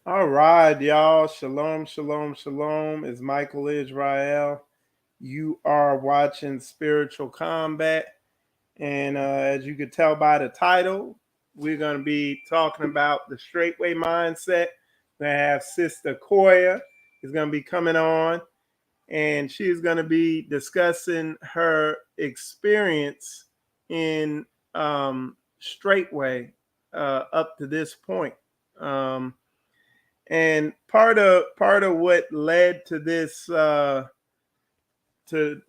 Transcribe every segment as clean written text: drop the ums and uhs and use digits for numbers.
All right, y'all. Shalom, shalom, shalom. It's Michael Israel. You are watching Spiritual Combat. And as you can tell by the title, we're going to be talking about the Straitway mindset. We have Sister Qoya is going to be coming on, and she's going to be discussing her experience in Straitway up to this point. And part of what led to this to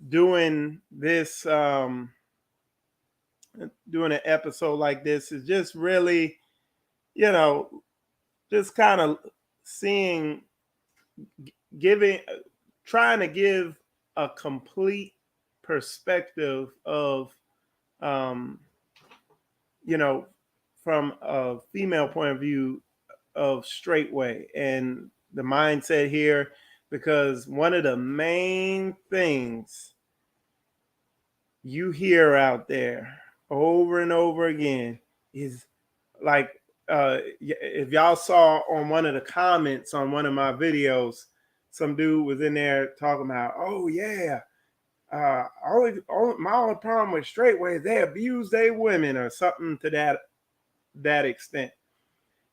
doing an episode like this is just really, you know, just kind of seeing, giving, trying to give a complete perspective of, um, you know, from a female point of view of Straitway and the mindset here, because one of the main things you hear out there over and over again is like, if y'all saw on one of the comments on one of my videos, some dude was in there talking about, oh yeah, my only problem with Straitway is they abuse their women or something to that extent.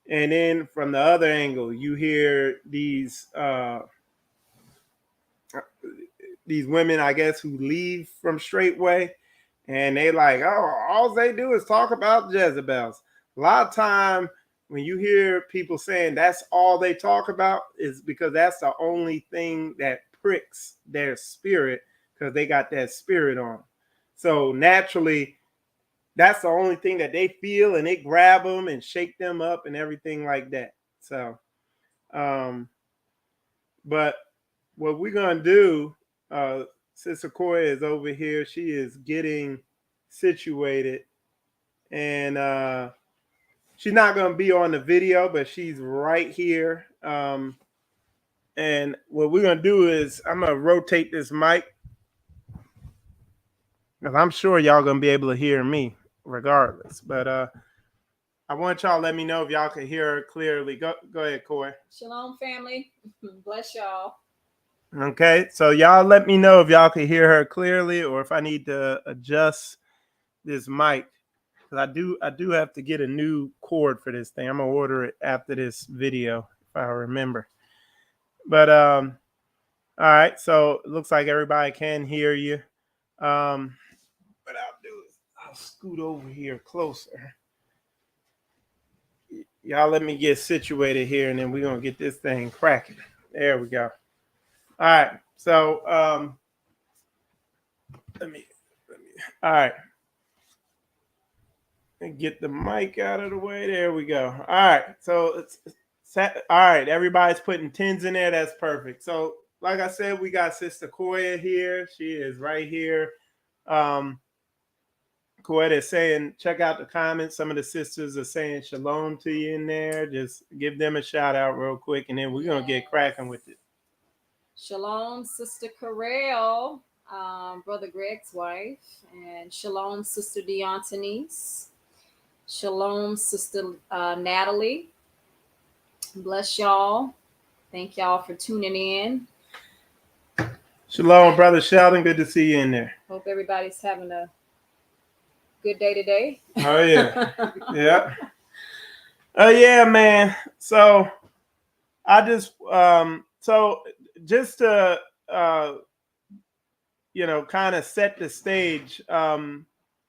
And then from the other angle, you hear these women, I guess, who leave from Straitway, and they like, oh, all they do is talk about Jezebels. A lot of time when you hear people saying that's all they talk about is because that's the only thing that pricks their spirit, because they got that spirit on. So naturally, that's the only thing that they feel, and it grab them and shake them up and everything like that. So, but what we're gonna do, Sister Qoya is over here. She is getting situated, and she's not gonna be on the video, but she's right here. And what we're gonna do is I'm gonna rotate this mic, because I'm sure y'all gonna be able to hear me regardless. But I want y'all to let me know if y'all can hear her clearly. Go ahead, Qoya. Shalom, family. Bless y'all. Okay, so y'all let me know if y'all can hear her clearly, or if I need to adjust this mic, because I do have to get a new cord for this thing. I'm gonna order it after this video if I remember. But all right, so it looks like everybody can hear you. What I'll do is I'll scoot over here closer. Y'all let me get situated here, and then we're gonna get this thing cracking. There we go. All right, so let me all right, and get the mic out of the way. There we go. All right, so it's set. All right, everybody's putting tens in there. That's perfect. So like I said, we got Sister Qoya here. She is right here. Qoya is saying, check out the comments. Some of the sisters are saying shalom to you in there. Just give them a shout out real quick, and then we're gonna get cracking with it. Shalom, Sister Carell, Brother Greg's wife. And shalom, Sister Deontanice. Shalom, Sister Natalie. Bless y'all. Thank y'all for tuning in. Shalom, Brother Sheldon. Good to see you in there. Hope everybody's having a good day today. Oh, yeah. Yeah. Oh, yeah, man. So I just, just to, kind of set the stage,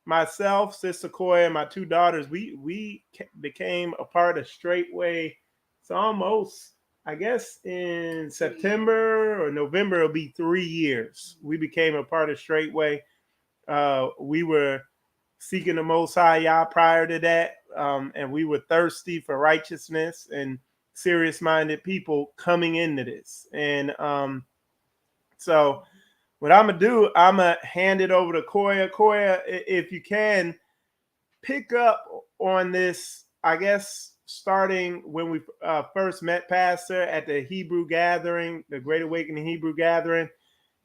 myself, Sister Qoya, and my two daughters, we became a part of Straitway. It's almost, I guess, in September or November, it'll be 3 years. We became a part of Straitway. We were seeking the Most High Yah prior to that, and we were thirsty for righteousness and serious-minded people coming into this. And so what I'm going to do, I'm going to hand it over to Qoya. Qoya, if you can, pick up on this, I guess, starting when we first met Pastor at the Hebrew gathering, the Great Awakening Hebrew gathering,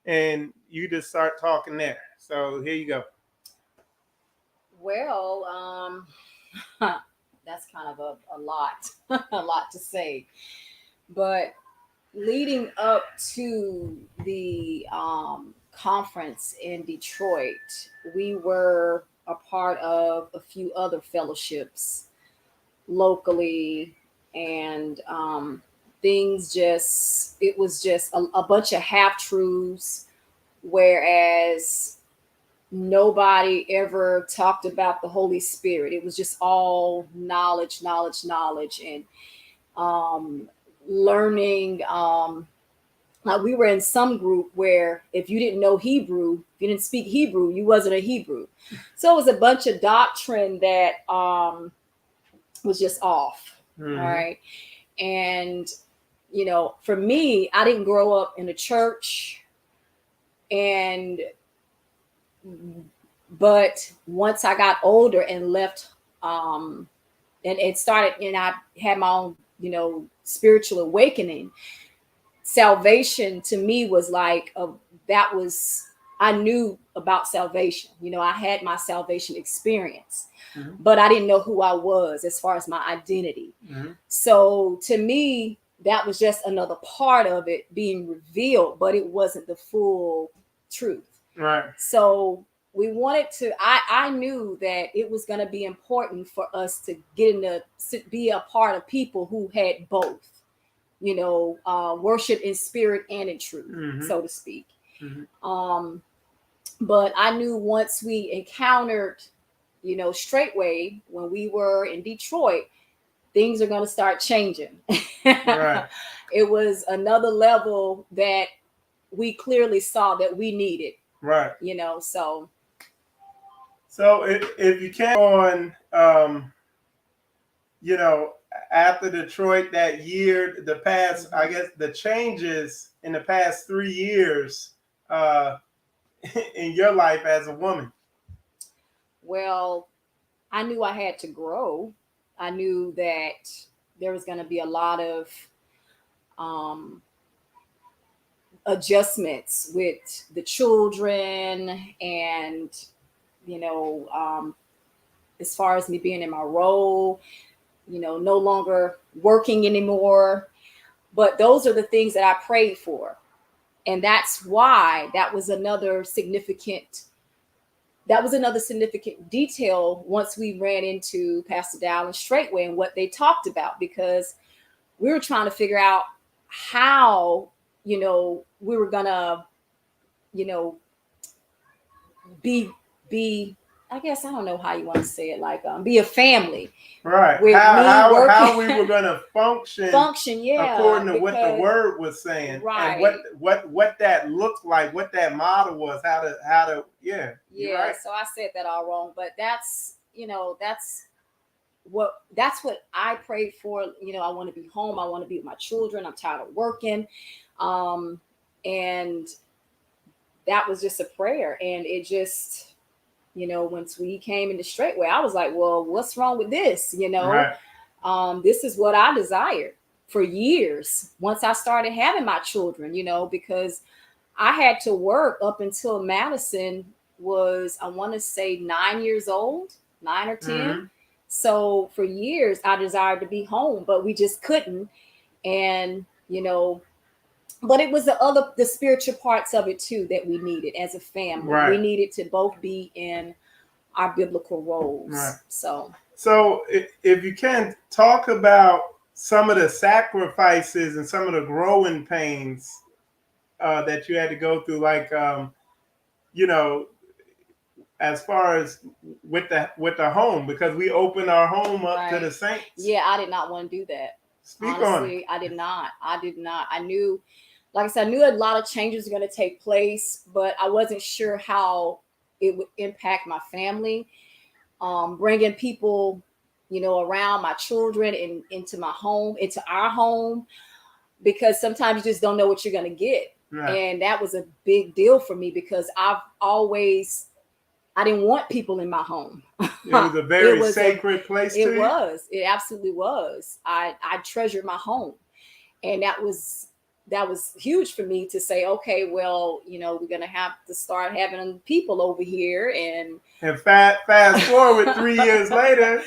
and you just start talking there. So here you go. Well, that's kind of a lot, a lot to say. But leading up to the conference in Detroit, we were a part of a few other fellowships locally, and it was just a bunch of half truths, whereas nobody ever talked about the Holy Spirit. It was just all knowledge, knowledge, knowledge, and um, learning. Like we were in some group where if you didn't know Hebrew, if you didn't speak Hebrew, you wasn't a Hebrew. So it was a bunch of doctrine that was just off. Mm-hmm. All right. And, for me, I didn't grow up in a church. But once I got older and left, and it started, and I had my own, spiritual awakening, salvation to me was like, I knew about salvation. I had my salvation experience, mm-hmm. but I didn't know who I was as far as my identity. Mm-hmm. So to me, that was just another part of it being revealed, but it wasn't the full truth. Right. So we wanted to, I knew that it was going to be important for us to be a part of people who had both, worship in spirit and in truth, mm-hmm. so to speak. Mm-hmm. But I knew once we encountered, Straitway, when we were in Detroit, things are going to start changing. Right. It was another level that we clearly saw that we needed. Right. So if you can on, after Detroit that year, the past, I guess the changes in the past 3 years in your life as a woman. Well, I knew I had to grow. I knew that there was going to be a lot of adjustments with the children, and as far as me being in my role, no longer working anymore. But those are the things that I prayed for. And that's why that was another significant detail once we ran into Pastor Dow and Straitway and what they talked about, because we were trying to figure out how, we were gonna, be, I guess, I don't know how you want to say it, like be a family. Right. How we were going to function, yeah, according to what the word was saying, right? And what that looked like, what that model was, how to yeah. Right. So I said that all wrong, but that's what I prayed for. I want to be home. I want to be with my children. I'm tired of working, and that was just a prayer, and it just. Once we came into Straitway, I was like, well, what's wrong with this? Right. This is what I desired for years. Once I started having my children, because I had to work up until Madison was, I want to say 9 years old, 9 or 10. Mm-hmm. So for years I desired to be home, but we just couldn't. And, but it was the spiritual parts of it too that we needed as a family. Right. We needed to both be in our biblical roles. Right. So if you can talk about some of the sacrifices and some of the growing pains that you had to go through, like as far as with the home, because we opened our home up right. to the saints. Yeah, I did not want to do that. Speak Honestly, on it. I did not. I knew. Like I said, I knew a lot of changes were going to take place, but I wasn't sure how it would impact my family. Bringing people, around my children and into my home, into our home, because sometimes you just don't know what you're going to get. Right. And that was a big deal for me, because I didn't want people in my home. It was a very sacred place to you? It was. It absolutely was. I treasured my home. And that was huge for me to say, okay, well, we're going to have to start having people over here. And fast forward 3 years later.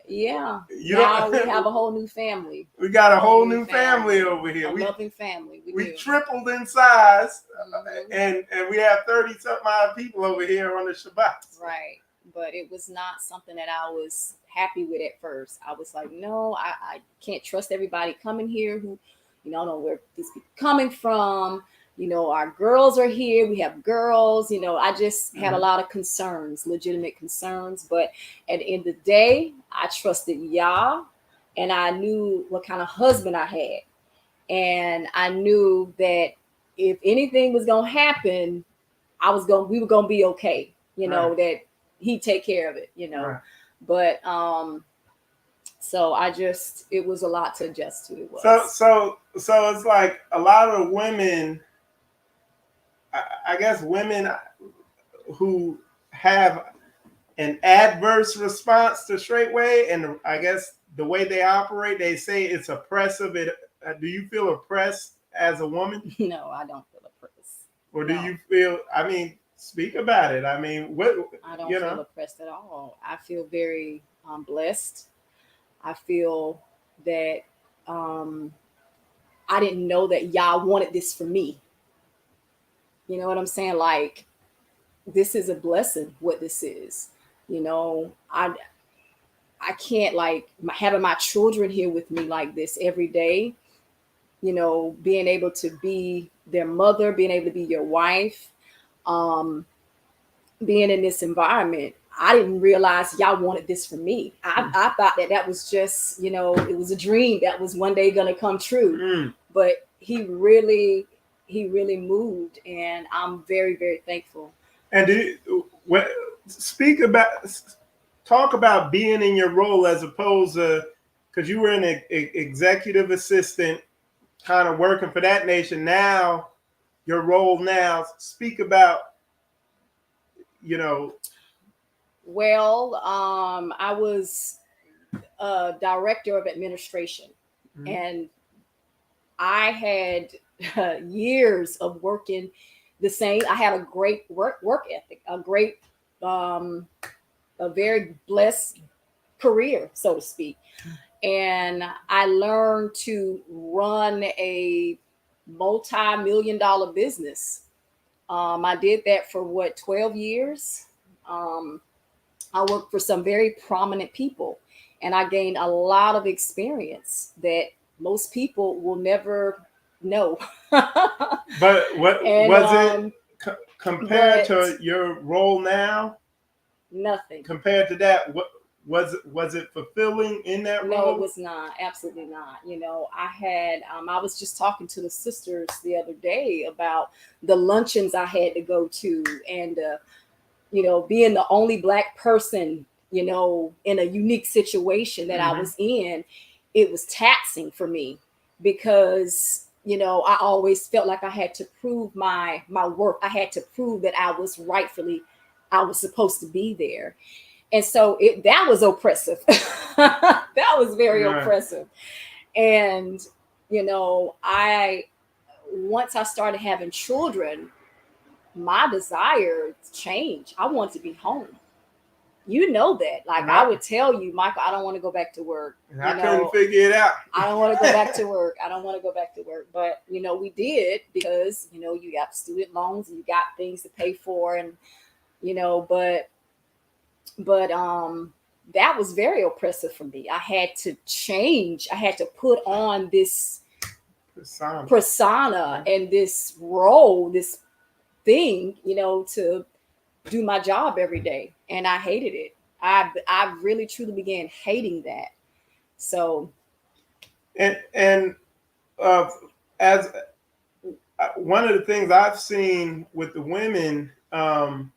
Yeah. You Now we don't. have a whole new family. We got a whole new family over here. A loving family. We tripled in size, Mm-hmm. and we have 30-something odd people over here on the Shabbat. Right. But it was not something that I was happy with at first. I was like, no, I can't trust everybody coming here who, know where these people coming from. Our girls are here. We have girls. I just had a lot of concerns, legitimate concerns. But at the end of the day, I trusted Yah, and I knew what kind of husband I had. And I knew that if anything was going to happen, we were going to be okay. Right. That he'd take care of it, Right. But so it was a lot to adjust to. It was. So it's like a lot of women, I guess women who have an adverse response to Straitway, and I guess the way they operate, they say it's oppressive. Do you feel oppressed as a woman? No, I don't feel oppressed. Or do you feel? I mean, speak about it. I mean, what? I don't feel oppressed at all. I feel very blessed. I feel that I didn't know that Yah wanted this for me. You know what I'm saying? Like, this is a blessing. What this is, I can't like having my children here with me like this every day. Being able to be their mother, being able to be your wife, being in this environment. I didn't realize Yah wanted this for me. I thought that was just, it was a dream that was one day going to come true. But he really moved, and I'm very, very thankful. And talk about being in your role as opposed to, because you were an executive assistant, kind of working for that nation. Now, your role now. Speak about, Well, I was a director of administration, and I had years of working the same. I had a great work ethic, a very blessed career, so to speak. And I learned to run a multi-million-dollar business. I did that for 12 years. I worked for some very prominent people, and I gained a lot of experience that most people will never know. But what was it compared to your role now? Nothing. Compared to that, what was it fulfilling in that role? No, it was not. Absolutely not. I had I was just talking to the sisters the other day about the luncheons I had to go to, and being the only Black person, in a unique situation that I was in. It was taxing for me because I always felt like I had to prove my worth. I had to prove that I was supposed to be there. And so that was oppressive. That was very oppressive. And once I started having children, my desire changed. I want to be home. You know that. Like, I would tell you, Michael, I don't want to go back to work. I couldn't figure it out. I don't want to go back to work. I don't want to go back to work. But, we did because, you got student loans and you got things to pay for. And, but that was very oppressive for me. I had to change. I had to put on this persona and this role, this thing, to do my job every day. And I hated it. I really truly began hating that. So, and as one of the things I've seen with the women, one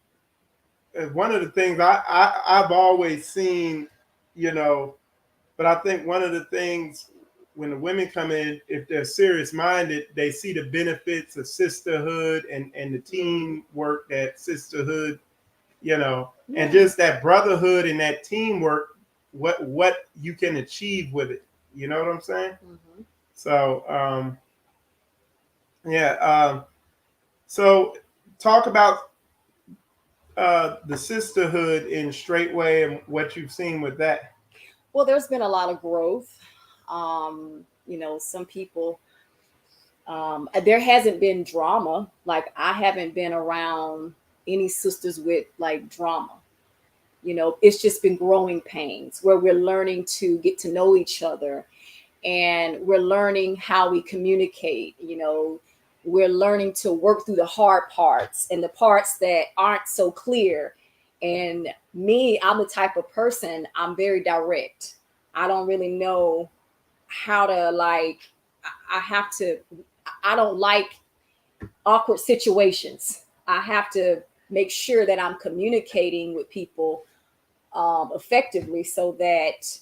of the things I've always seen, but I think one of the things when the women come in, if they're serious minded, they see the benefits of sisterhood and the teamwork that sisterhood, and just that brotherhood and that teamwork, what you can achieve with it. You know what I'm saying? Mm-hmm. So, so talk about the sisterhood in Straitway and what you've seen with that. Well, there's been a lot of growth. Some people, there hasn't been drama. Like, I haven't been around any sisters with like drama. It's just been growing pains where we're learning to get to know each other, and we're learning how we communicate. We're learning to work through the hard parts and the parts that aren't so clear. And me, I'm the type of person, I'm very direct. I don't really know how to, like, I have to, I don't like awkward situations. I have to make sure that I'm communicating with people effectively, so that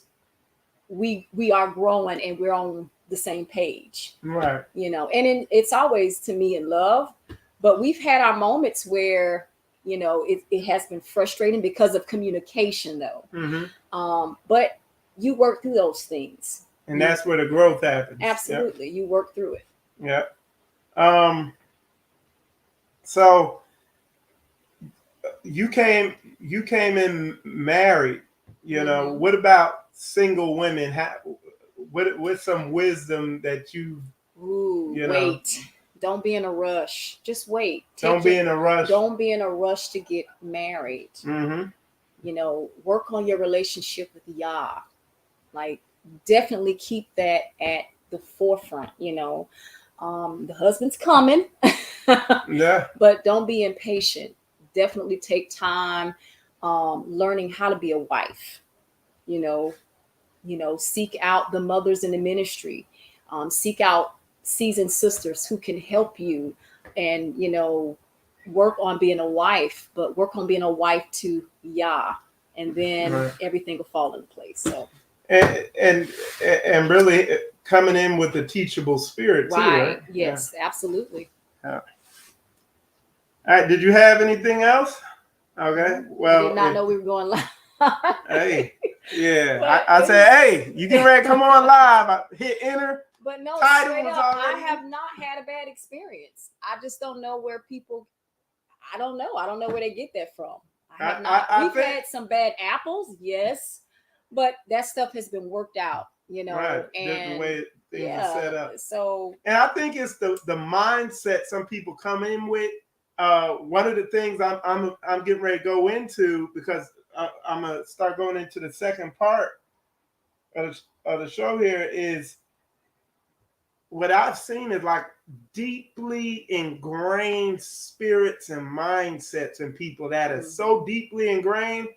we are growing and we're on the same page. Right. It's always, to me, in love, but we've had our moments where it has been frustrating because of communication, though. But you work through those things, and that's where the growth happens. Absolutely. Yep. You work through it. Yeah. So you came in married. What about single women? What's some wisdom that you? Wait. Don't be in a rush. Just wait. Don't be in a rush. Don't be in a rush to get married. Work on your relationship with Yah. Like, definitely keep that at the forefront. The husband's coming. Yeah. But don't be impatient. Definitely take time learning how to be a wife. Seek out the mothers in the ministry. Seek out seasoned sisters who can help you, and work on being a wife, but work on being a wife to Yah, and then everything will fall into place. So and really coming in with a teachable spirit too, right? Yes, absolutely. Yeah. All right. Did you have anything else? Okay. Well, I did not know we were going live. Hey, yeah. I said, hey, you get ready to come on live. I hit enter. But no, title was up, already. I have not had a bad experience. I just don't know where people. I don't know. I don't know where they get that from. I have not. We've had some bad apples, yes, but that stuff has been worked out. Right. And the way things are set up. So, and I think it's the mindset some people come in with. One of the things I'm getting ready to go into, because I'm gonna start going into the second part of the show here, is what I've seen is like deeply ingrained spirits and mindsets in people that are so deeply ingrained,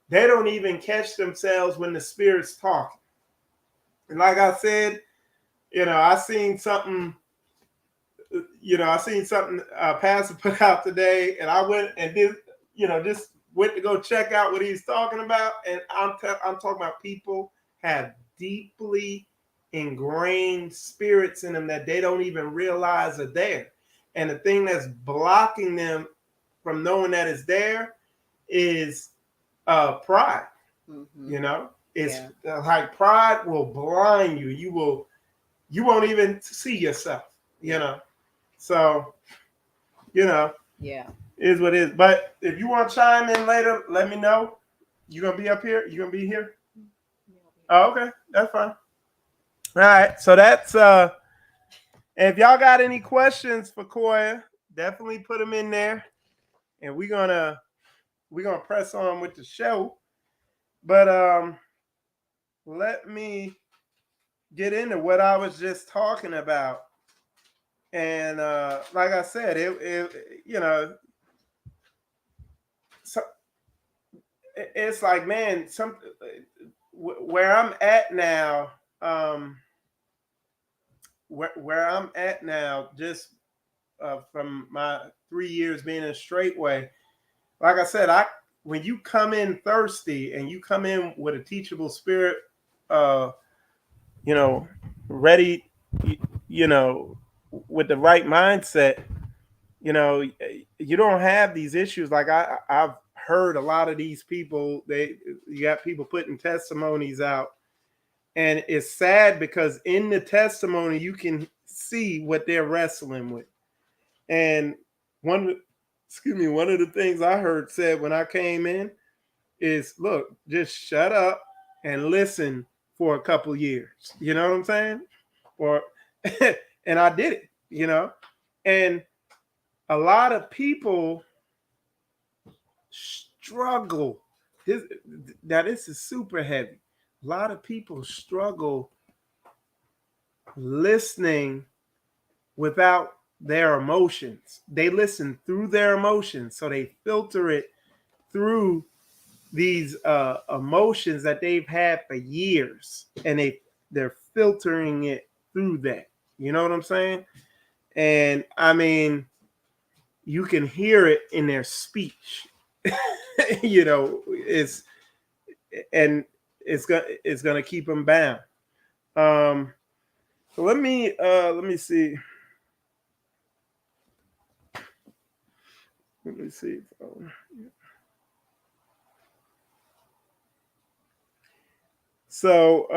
they don't even catch themselves when the spirit's talking. And like I said, I seen something Pastor put out today, and I went and did, just went to go check out what he's talking about. And I'm talking about people have deeply ingrained spirits in them that they don't even realize are there. And the thing that's blocking them from knowing that it's there is pride. It's like pride will blind you. You won't even see yourself. So, is what it is. But if you want to chime in later, let me know. You gonna be up here? You gonna be here? Oh, okay, that's fine. All right, so that's if y'all got any questions for Qoya, definitely put them in there, and we're gonna press on with the show. But let me get into what I was just talking about. And like I said, it's like, man, where I'm at now, where I'm at now, just from my 3 years being in Straitway, like I said, when you come in thirsty and you come in with a teachable spirit, ready, with the right mindset, you don't have these issues. Like I've heard a lot of these people, you got people putting testimonies out, and it's sad because in the testimony you can see what they're wrestling with. And one of the things I heard said when I came in is, look, just shut up and listen for a couple years. You know what I'm saying? Or and I did it, you know. And a lot of people struggle. This, now this is super heavy. A lot of people struggle listening without their emotions. They listen through their emotions, so they filter it through these emotions that they've had for years, and they're filtering it through that. You know what I'm saying? And I mean, you can hear it in their speech. You know, it's gonna keep them bound. So let me see. Let me see. So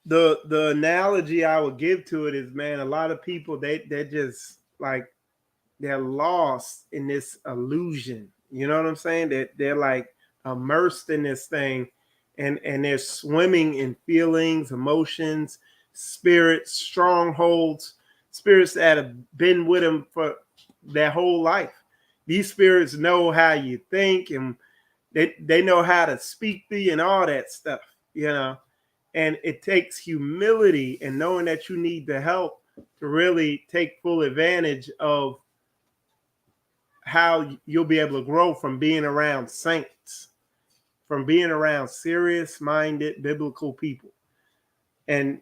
the the analogy I would give to it is, man, a lot of people they're just like they're lost in this illusion. You know what I'm saying? That they're like immersed in this thing, and they're swimming in feelings, emotions, spirits, strongholds, spirits that have been with them for their whole life. These spirits know how you think, and they know how to speak to you and all that stuff, you know. And it takes humility and knowing that you need the help to really take full advantage of how you'll be able to grow from being around saints, from being around serious minded biblical people. And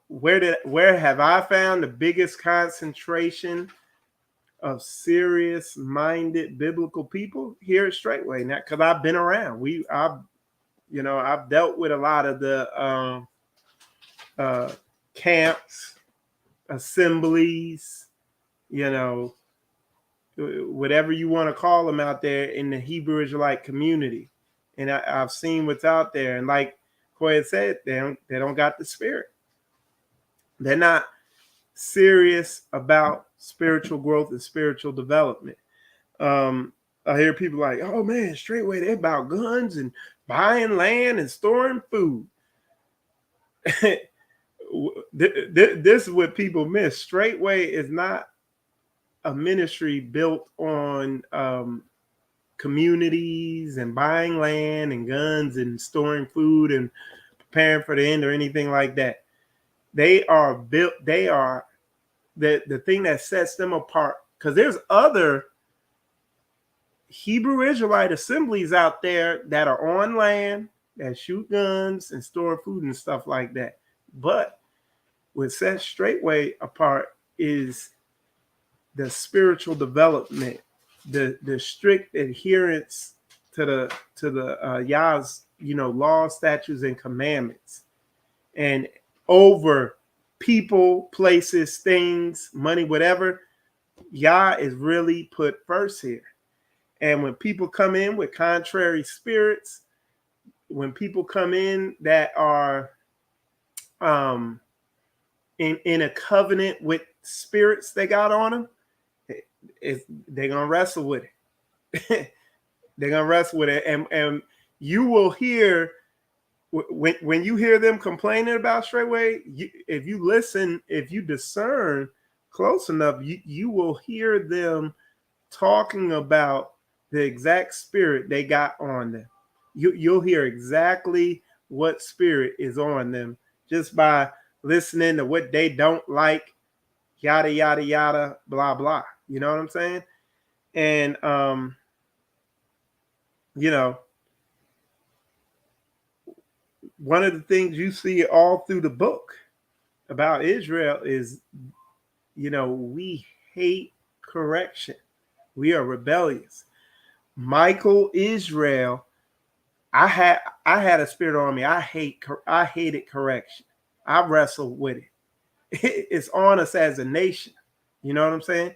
where have I found the biggest concentration of serious minded biblical people? Here at Straitway? Now, because I've been around. I've dealt with a lot of the camps, assemblies, you know, whatever you want to call them out there in the Hebrew Israelite community. And I've seen what's out there. And like Qoya said, they don't got the spirit. They're not serious about spiritual growth and spiritual development. I hear people like, oh man, Straitway, they're about guns and buying land and storing food. This is what people miss. Straitway is not a ministry built on communities and buying land and guns and storing food and preparing for the end or anything like that. They are the thing that sets them apart, because there's other Hebrew Israelite assemblies out there that are on land, that shoot guns and store food and stuff like that. But what sets Straitway apart is the spiritual development, the strict adherence to the Yah's, law, statutes, and commandments, and over people, places, things, money, whatever. Yah is really put first here. And when people come in with contrary spirits, when people come in that are in a covenant with spirits they got on them, they're gonna wrestle with it. They're gonna wrestle with it, and you will hear when you hear them complaining about Straitway. If you listen, if you discern close enough, you will hear them talking about the exact spirit they got on them. You'll hear exactly what spirit is on them just by listening to what they don't like, yada yada yada, blah blah. You know what I'm saying? And one of the things you see all through the book about Israel is, we hate correction. We are rebellious. Michael, Israel, I had a spirit on me. I hated correction. I wrestled with it. It's on us as a nation. You know what I'm saying?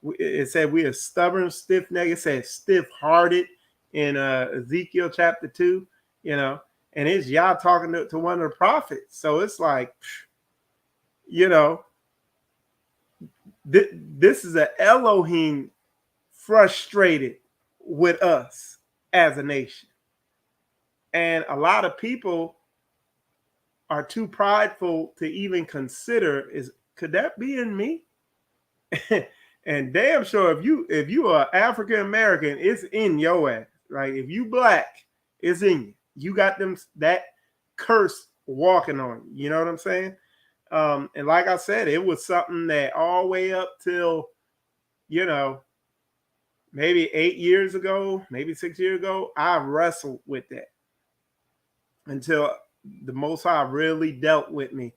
It said we are stubborn, stiff-necked. It said stiff-hearted in Ezekiel chapter 2, and it's Yah talking to one of the prophets. So it's like, this is an Elohim frustrated with us as a nation. And a lot of people are too prideful to even consider, could that be in me? And damn sure if you are African American, it's in your ass. Like if you black, it's in you. You got them that curse walking on you. You know what I'm saying? And like I said, it was something that all the way up till, you know, maybe 8 years ago, maybe 6 years ago, I wrestled with that until the Most High really dealt with me,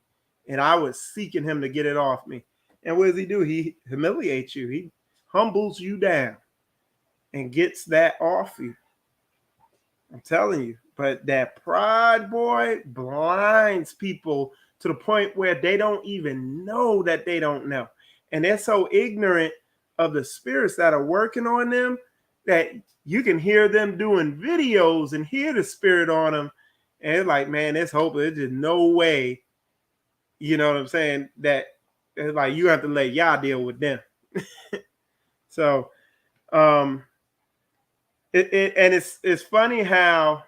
and I was seeking Him to get it off me. And what does He do? He humiliates you. He humbles you down and gets that off you. I'm telling you. But that pride, boy, blinds people to the point where they don't even know that they don't know. And they're so ignorant of the spirits that are working on them that you can hear them doing videos and hear the spirit on them. And it's like, man, it's hopeless. There's just no way, you know what I'm saying, that it's like you have to let y'all deal with them. So and it's funny how,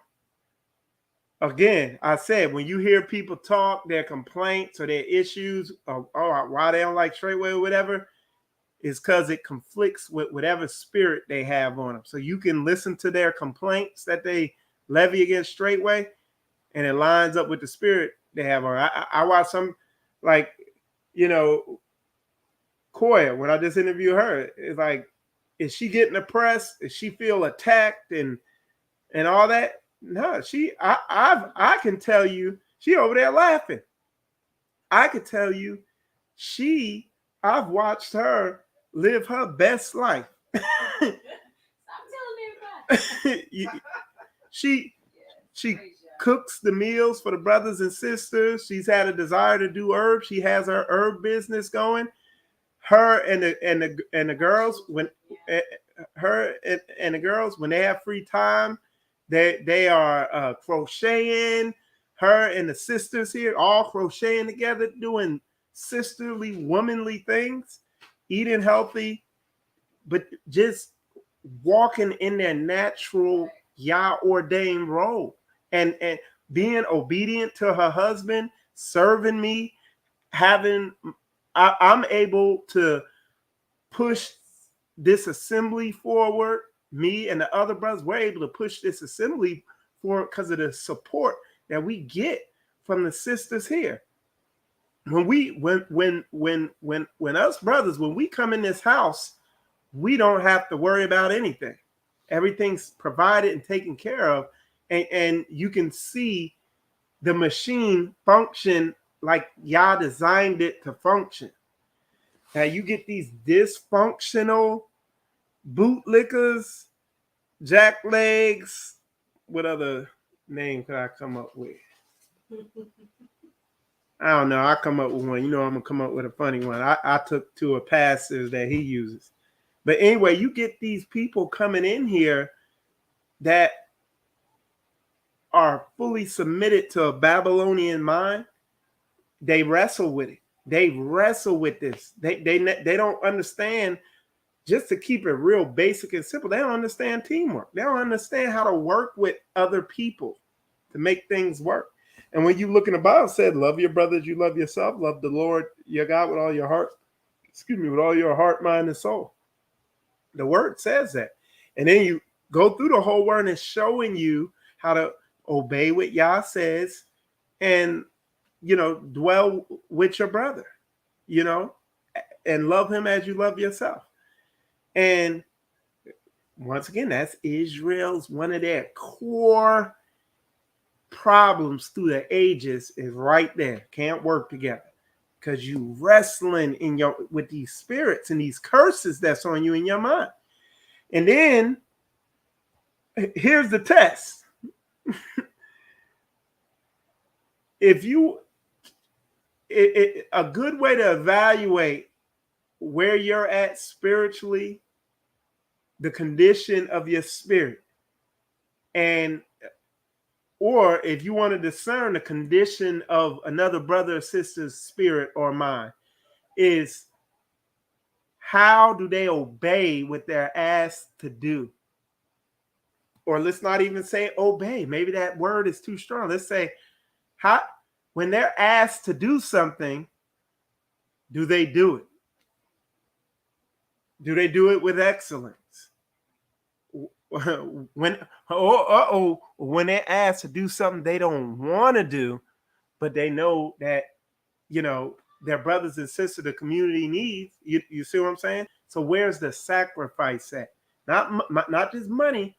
again, I said, when you hear people talk, their complaints or their issues of why they don't like Straitway or whatever, is because it conflicts with whatever spirit they have on them. So you can listen to their complaints that they levy against Straitway, and it lines up with the spirit they have on. I watch some, like, you know, Qoya, when I just interviewed her, it's like, is she getting oppressed? Is she feel attacked and all that? No, I can tell you, she over there laughing. I could tell you, I've watched her live her best life. Stop telling everybody. She cooks the meals for the brothers and sisters. She's had a desire to do herbs. She has her herb business going. Her and the girls, when the girls, when they have free time, they are crocheting. Her and the sisters here all crocheting together, doing sisterly, womanly things, eating healthy, but just walking in their natural Yah ordained role, and being obedient to her husband, serving me, I'm able to push this assembly forward. Me and the other brothers, we're able to push this assembly forward because of the support that we get from the sisters here. When us brothers, when we come in this house, we don't have to worry about anything. Everything's provided and taken care of, and you can see the machine function like Yah designed it to function. Now you get these dysfunctional bootlickers, jacklegs. What other name could I come up with? I don't know. I come up with one. You know, I'm gonna come up with a funny one. I took to a pastor that he uses. But anyway, you get these people coming in here that are fully submitted to a Babylonian mind. They wrestle with it. They wrestle with this. They don't understand. Just to keep it real basic and simple, they don't understand teamwork. They don't understand how to work with other people to make things work. And when you look in the Bible, it said, love your brothers, you love yourself, love the Lord your God with all your heart, with all your heart, mind, and soul. The word says that. And then you go through the whole word and it's showing you how to obey what Yah says and, you know, dwell with your brother, you know, and love him as you love yourself. And once again, that's Israel's one of their core problems through the ages is right there. Can't work together because you wrestling with these spirits and these curses that's on you in your mind. And then here's the test. A good way to evaluate where you're at spiritually, the condition of your spirit, or if you want to discern the condition of another brother or sister's spirit or mind, is how do they obey what they're asked to do? or let's not even say obey. Maybe that word is too strong. Let's say, how, when they're asked to do something, do they do it? Do they do it with excellence? When when they're asked to do something they don't want to do, but they know that, their brothers and sisters, the community needs. You see what I'm saying? So where's the sacrifice at? Not just money,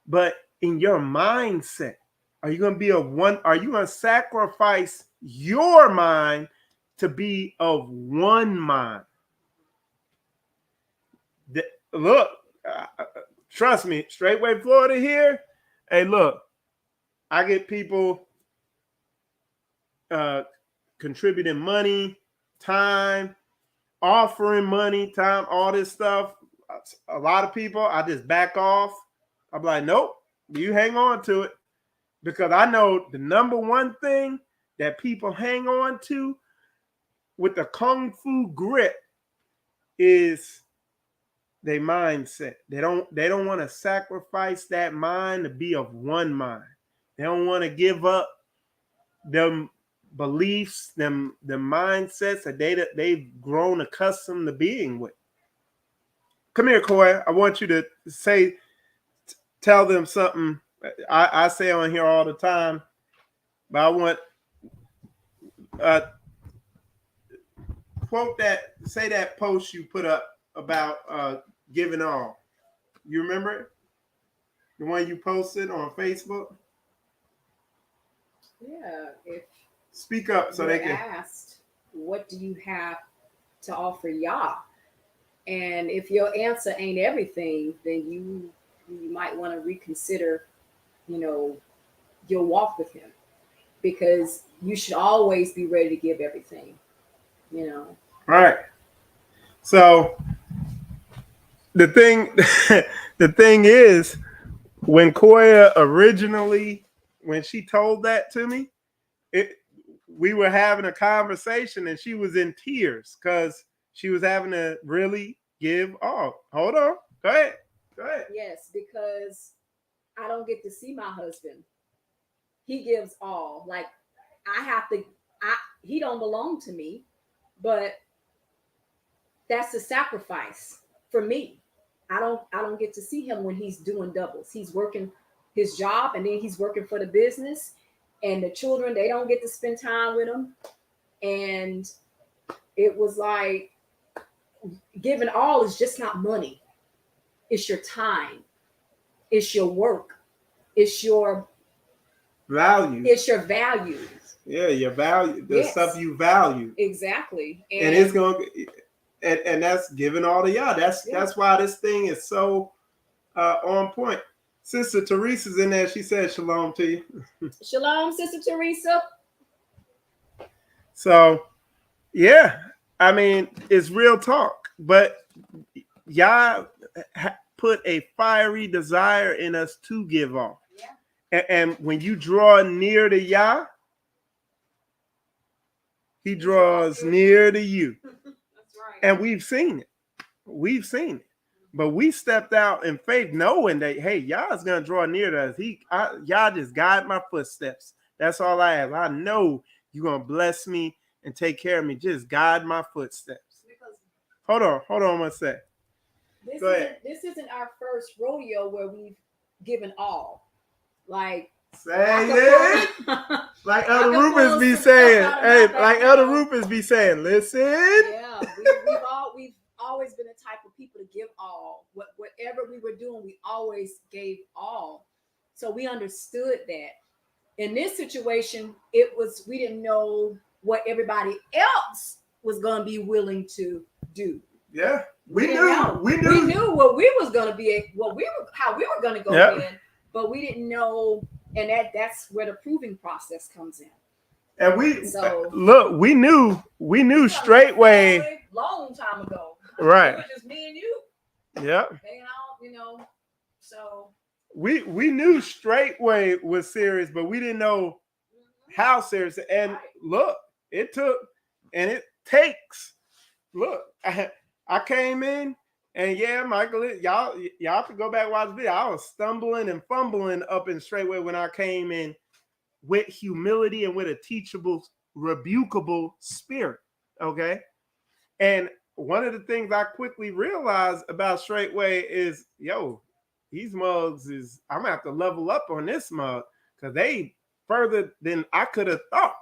but in your mindset. Are you going to be are you going to sacrifice your mind to be of one mind? Look, trust me, Straitway, Florida here. Hey, look, I get people contributing money, time, offering money, time, all this stuff. A lot of people, I just back off. I'm like, nope, you hang on to it. Because I know the number one thing that people hang on to with the kung fu grip is their mindset. They don't want to sacrifice that mind to be of one mind. They don't want to give up them beliefs, them mindsets that they've grown accustomed to being with. Come here, Qoya. I want you to tell them something. I say on here all the time, but I want say that post you put up about giving all. You remember it? The one you posted on Facebook? Yeah. If speak up so they can asked, what do you have to offer Yah? And if your answer ain't everything, then you might want to reconsider, your walk with him, because you should always be ready to give everything, Right. So the thing is, when Qoya originally, when she told that to me, we were having a conversation and she was in tears because she was having to really give all. Hold on. Go ahead. Yes, because I don't get to see my husband. He gives all. Like, he don't belong to me, but that's a sacrifice for me. I don't get to see him when he's doing doubles. He's working his job and then he's working for the business, and the children, they don't get to spend time with him. And it was like, giving all is just not money. It's your time. It's your work. It's your values. It's your values. Yeah, your value, the stuff you value. Exactly. And it's going to, and that's giving all to y'all. That's why this thing is so on point. Sister Teresa's in there. She said shalom to you. Shalom, Sister Teresa. So, yeah, I mean, it's real talk. But y'all put a fiery desire in us to give all. Yeah. And when you draw near to Yah, he draws near to you. That's right. And we've seen it. But we stepped out in faith knowing that, hey, Yah's going to draw near to us. Yah just guide my footsteps. That's all I have. I know you're going to bless me and take care of me. Just guide my footsteps. Hold on 1 sec. This isn't our first rodeo where we've given all. Like, say it. Like Elder Rufus be saying. Hey, like Elder Rufus be saying, listen. Yeah, we've always been the type of people to give all. Whatever we were doing, we always gave all. So we understood that. In this situation, we didn't know what everybody else was going to be willing to do. Yeah, we knew what we was going to be, how we were going to go in, but we didn't know, and that's where the proving process comes in. And we knew Straitway long time ago. Right. It was just me and you. Yeah. Hanging out, so we knew Straitway was serious, but we didn't know how serious. And look, it took and it takes. Look, I came in And yeah, Michael, y'all could go back and watch the video. I was stumbling and fumbling up in Straitway when I came in with humility and with a teachable, rebukable spirit. Okay. And one of the things I quickly realized about Straitway is, yo, these mugs is, I'm gonna have to level up on this mug because they further than I could have thought.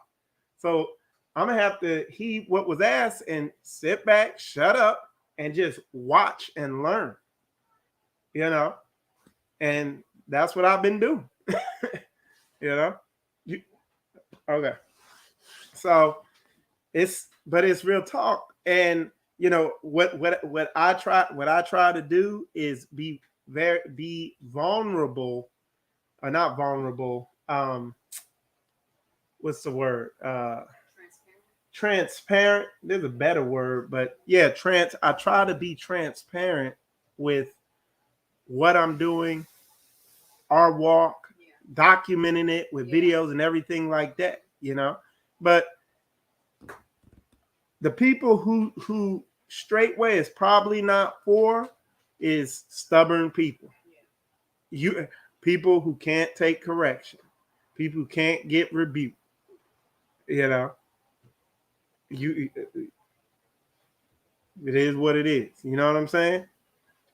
So I'm gonna have to heed what was asked and sit back, shut up, and just watch and learn, you know. And that's what I've been doing, you know. Okay, so it's real talk, and you know what I try to do is be vulnerable, or not vulnerable. What's the word? Transparent. There's a better word, but yeah, I try to be transparent with what I'm doing, our walk, documenting it with videos and everything like that, you know. But the people who Straitway is probably not for is stubborn people. You people who can't take correction, people who can't get rebuked, you know. You It is what it is. You know what I'm saying?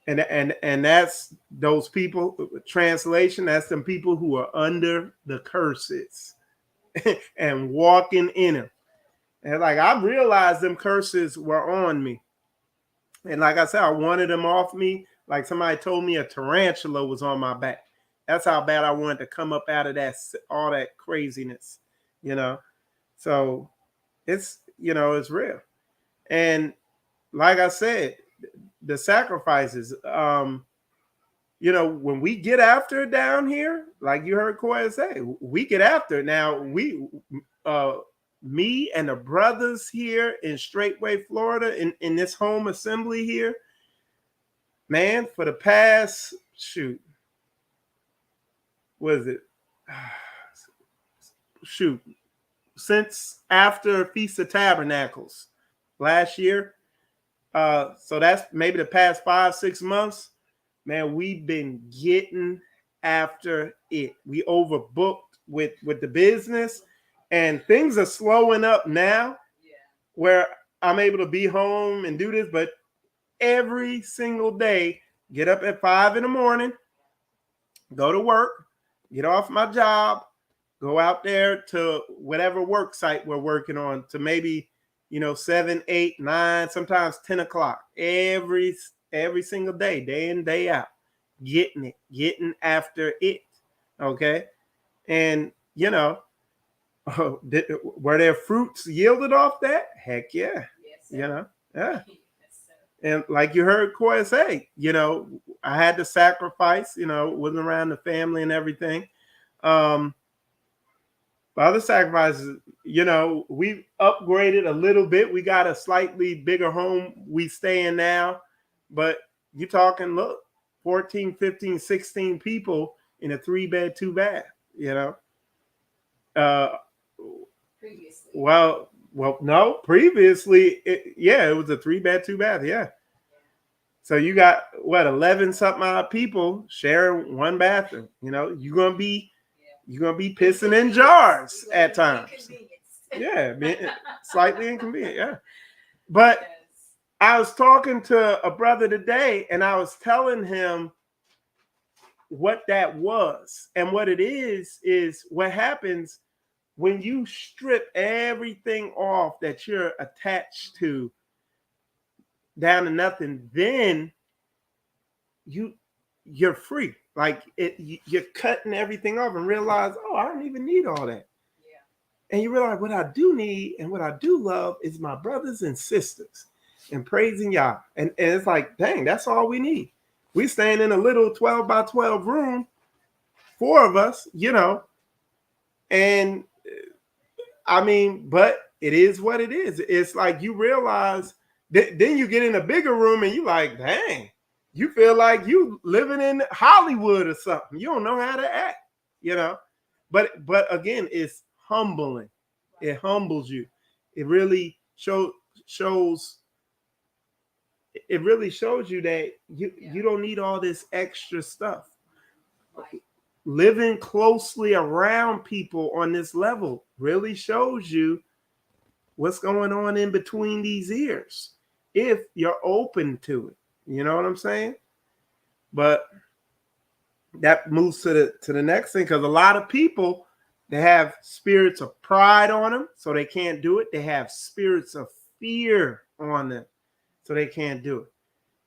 And that's those people. Translation: that's them people who are under the curses and walking in them. And like I realized them curses were on me. And like I said, I wanted them off me. Like somebody told me a tarantula was on my back. That's how bad I wanted to come up out of that, all that craziness, you know. So it's, you know, it's real. And like I said, the sacrifices, you know, when we get after it down here, like you heard Qoya say, we get after it. Now me and the brothers here in Straitway, Florida, in this home assembly here, man, for the past, what is it? Since after Feast of Tabernacles last year. So that's maybe the past 5-6 months, man, we've been getting after it. We overbooked with the business, and things are slowing up now where I'm able to be home and do this, but every single day, get up at 5 in the morning, go to work, get off my job, go out there to whatever work site we're working on, to maybe, you know, 7, 8, 9, sometimes 10 o'clock every single day in, day out, getting after it. Okay. And, you know, were there fruits yielded off that? Heck yeah. Yes, you know, yeah. And like you heard Qoya say, you know, I had to sacrifice, you know, wasn't around the family and everything. Other sacrifices, you know, we upgraded a little bit. We got a slightly bigger home we stay in now, but you're talking, look, 14, 15, 16 people in a 3-bed, 2-bath, you know. Previously. Well, no, previously, it was a 3-bed, 2-bath, yeah. So you got, what, 11 something odd people sharing one bathroom. You know, you're gonna be pissing in jars at times. Yeah, slightly inconvenient. Yeah, but I was talking to a brother today, and I was telling him what that was, and what it is what happens when you strip everything off that you're attached to down to nothing. Then you're free. Like you're cutting everything off and realize, oh, I don't even need all that. Yeah. And you realize what I do need and what I do love is my brothers and sisters and praising Yah. And it's like, dang, that's all we need. We staying in a little 12 by 12 room, 4 of us, you know. And I mean, but it is what it is. It's like you realize that then you get in a bigger room and you like, dang, you feel like you living in Hollywood or something. You don't know how to act, you know. But again, it's humbling. It humbles you. It really shows it really shows you that you don't need all this extra stuff. Right. Living closely around people on this level really shows you what's going on in between these ears if you're open to it. You know what I'm saying? But that moves to the next thing, because a lot of people, they have spirits of pride on them, so they can't do it. They have spirits of fear on them, so they can't do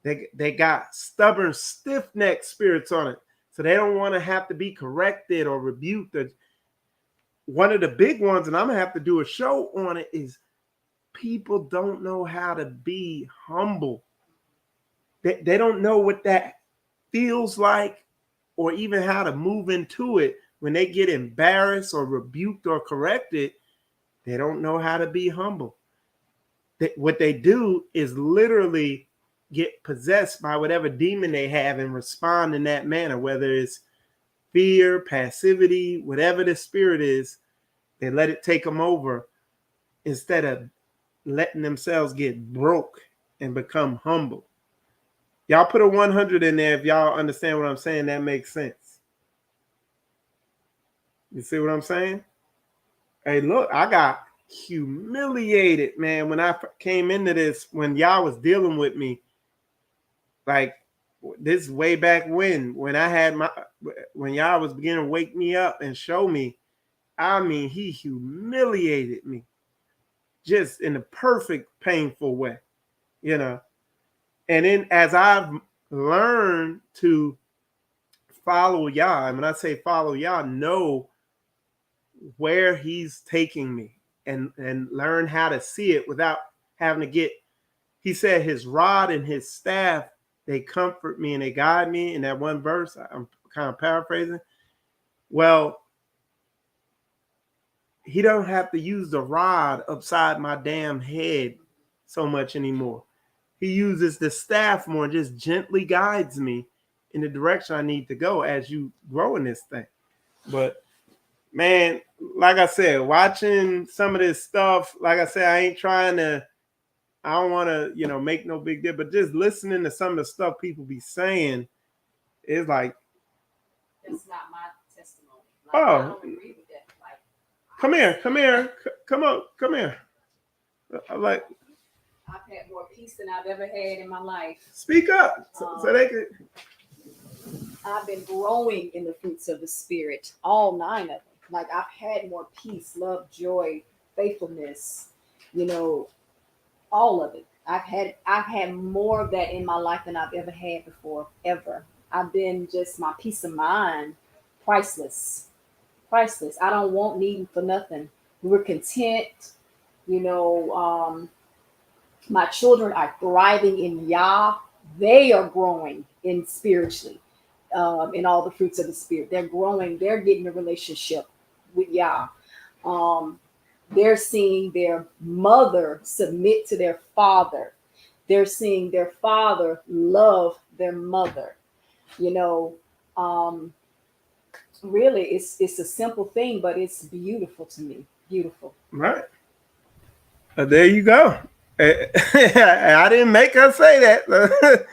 it. They got stubborn, stiff-necked spirits on it, so they don't want to have to be corrected or rebuked. One of the big ones, and I'm gonna have to do a show on it, is people don't know how to be humble. They don't know what that feels like, or even how to move into it when they get embarrassed or rebuked or corrected. They don't know how to be humble. What they do is literally get possessed by whatever demon they have and respond in that manner, whether it's fear, passivity, whatever the spirit is. They let it take them over instead of letting themselves get broke and become humble. Y'all put a 100 in there if y'all understand what I'm saying. That makes sense. You see what I'm saying? Hey, look, I got humiliated, man, when I came into this, when y'all was dealing with me. Like, this is way back when I had when y'all was beginning to wake me up and show me. I mean, he humiliated me just in a perfect, painful way, you know. And then as I've learned to follow Yah, and when I say follow Yah, know where he's taking me and learn how to see it without having to get, he said his rod and his staff, they comfort me and they guide me. In that one verse, I'm kind of paraphrasing. Well, he don't have to use the rod upside my damn head so much anymore. He uses the staff more and just gently guides me in the direction I need to go as you grow in this thing. But man, like I said, watching some of this stuff, like I said, I don't want to, make no big deal, but just listening to some of the stuff people be saying is like, that's not my testimony. Oh, I don't agree with that. Come here, come here. I'm like, I've had more peace than I've ever had in my life. Speak up so they could. I've been growing in the fruits of the Spirit, all 9 of them. Like, I've had more peace, love, joy, faithfulness, all of it. I've had more of that in my life than I've ever had before, ever. I've been just, my peace of mind, priceless. Priceless. I don't want needing for nothing. We're content. My children are thriving in Yah. They are growing in spiritually, in all the fruits of the Spirit. They're growing. They're getting a relationship with Yah. They're seeing their mother submit to their father. They're seeing their father love their mother. Really, it's a simple thing, but it's beautiful to me. Beautiful. Right. There you go. I didn't make her say that. I love it.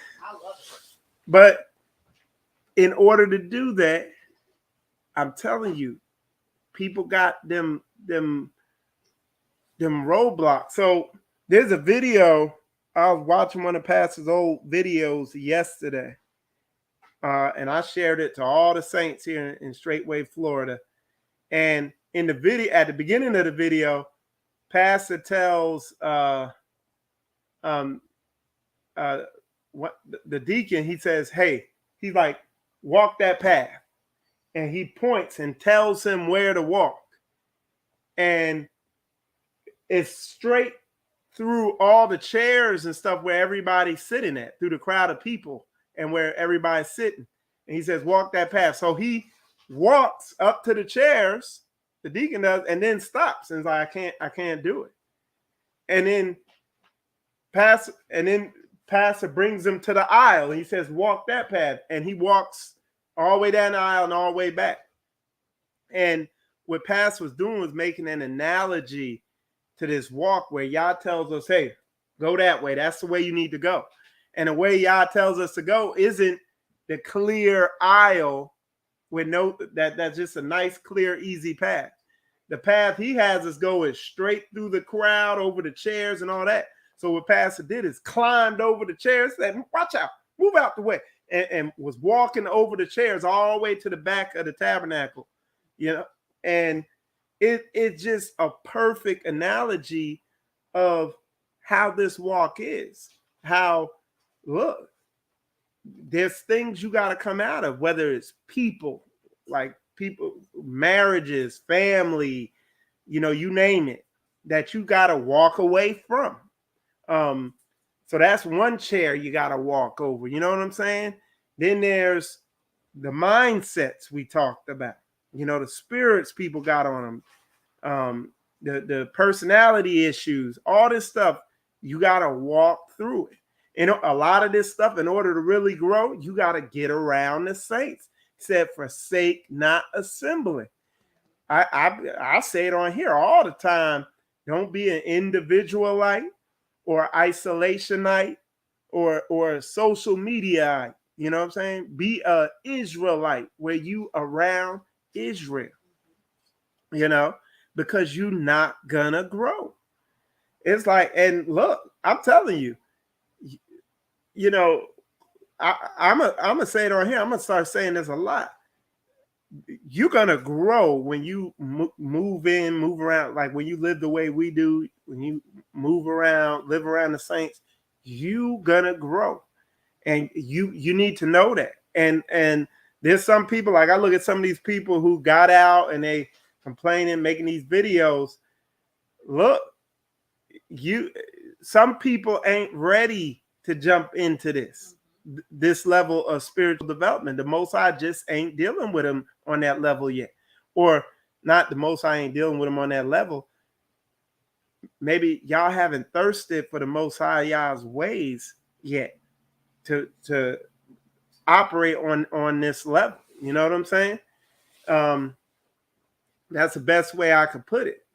But in order to do that, I'm telling you, people got them roadblocks. So there's a video. I was watching one of Pastor's old videos yesterday. And I shared it to all the saints here in Straitway, Florida. And in the video, at the beginning of the video, Pastor tells what the deacon, he says, hey, he's like, walk that path. And he points and tells him where to walk. And it's straight through all the chairs and stuff where everybody's sitting at, through the crowd of people and where everybody's sitting. And he says, walk that path. So he walks up to the chairs, the deacon does, and then stops and is like, I can't do it. And then Pastor brings him to the aisle. And he says, walk that path. And he walks all the way down the aisle and all the way back. And what Pastor was doing was making an analogy to this walk where Yah tells us, hey, go that way. That's the way you need to go. And the way Yah tells us to go isn't the clear aisle with that's just a nice, clear, easy path. The path he has us go is straight through the crowd, over the chairs and all that. So what Pastor did is climbed over the chairs, said, watch out, move out the way, and was walking over the chairs all the way to the back of the tabernacle, and it's just a perfect analogy of how this walk is. How, look, there's things you got to come out of, whether it's people, marriages, family, you name it, that you got to walk away from. So that's one chair you got to walk over. You know what I'm saying? Then there's the mindsets we talked about, the spirits people got on them, the personality issues, all this stuff, you got to walk through it. And a lot of this stuff, in order to really grow, you got to get around the saints. He said, forsake not assembling. I say it on here all the time. Don't be an individualite or isolationite or a social mediaite. You know what I'm saying? Be a Israelite where you around Israel, because you're not gonna grow. It's like, and look, I'm telling you, I'm gonna say it on here. I'm gonna start saying this a lot. You're gonna grow when you move around, like when you live the way we do. When you move around, live around the saints, you gonna grow, and you need to know that. And there's some people, like I look at some of these people who got out and they complaining, making these videos. Look, some people ain't ready to jump into this level of spiritual development. The Most High just ain't dealing with them on that level yet. Or not, the Most High ain't dealing with them on that level. Maybe y'all haven't thirsted for the Most High Yah's ways yet to operate on this level. You know what I'm saying? That's the best way I could put it.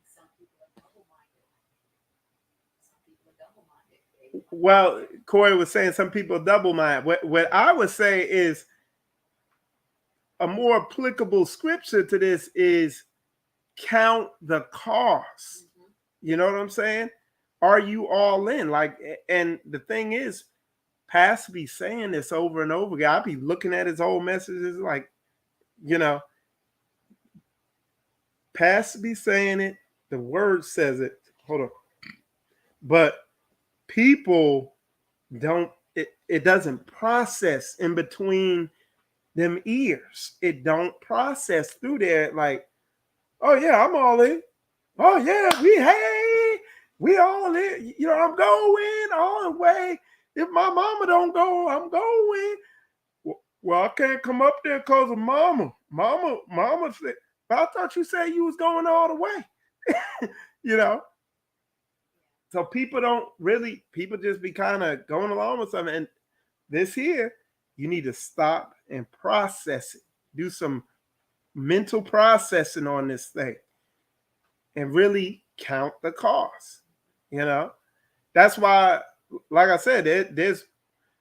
Well, Qoya was saying some people double-minded. What I would say is a more applicable scripture to this is count the cost. You know what I'm saying? Are you all in? And the thing is, Pastor be saying this over and over again. I be looking at his old messages like, Pastor be saying it. The word says it. Hold on. But people don't, it doesn't process in between them ears. It don't process through there like, oh yeah, I'm all in. Oh yeah, we all in. I'm going all the way. If my mama don't go, I'm going. Well, I can't come up there because of mama. Mama said, but I thought you said you was going all the way. So people just be kind of going along with something. And this here, you need to stop and process it. Do some mental processing on this thing and really count the cost. That's why, like I said,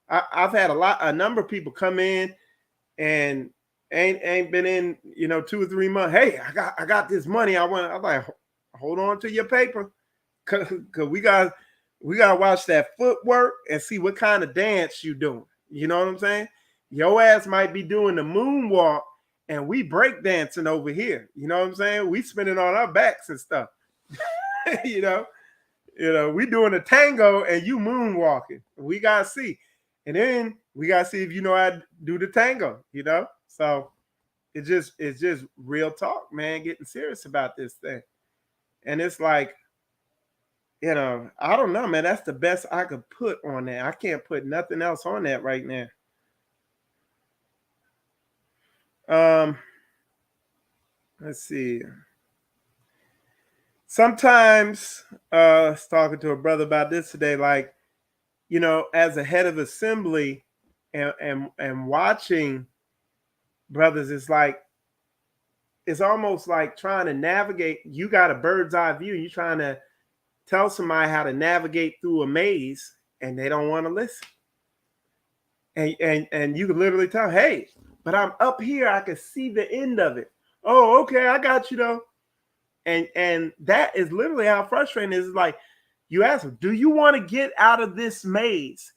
I've had a number of people come in and ain't been in 2 or 3 months. Hey, I got this money. I'm like, hold on to your paper, cause we got to watch that footwork and see what kind of dance you doing. You know what I'm saying? Your ass might be doing the moonwalk and we break dancing over here. You know what I'm saying? We spinning on our backs and stuff. We doing a tango and you moonwalking. We gotta see, and then we gotta see if you know how to do the tango. So it's just real talk, man. Getting serious about this thing, and it's like, I don't know, man. That's the best I could put on that. I can't put nothing else on that right now. Let's see. Sometimes I was talking to a brother about this today, like, as a head of assembly and watching brothers, it's almost like trying to navigate. You got a bird's eye view. You're trying to tell somebody how to navigate through a maze and they don't want to listen. And you can literally tell, hey, but I'm up here, I can see the end of it. Oh, okay, I got you though. And that is literally how frustrating it is. It's like you ask them, do you want to get out of this maze?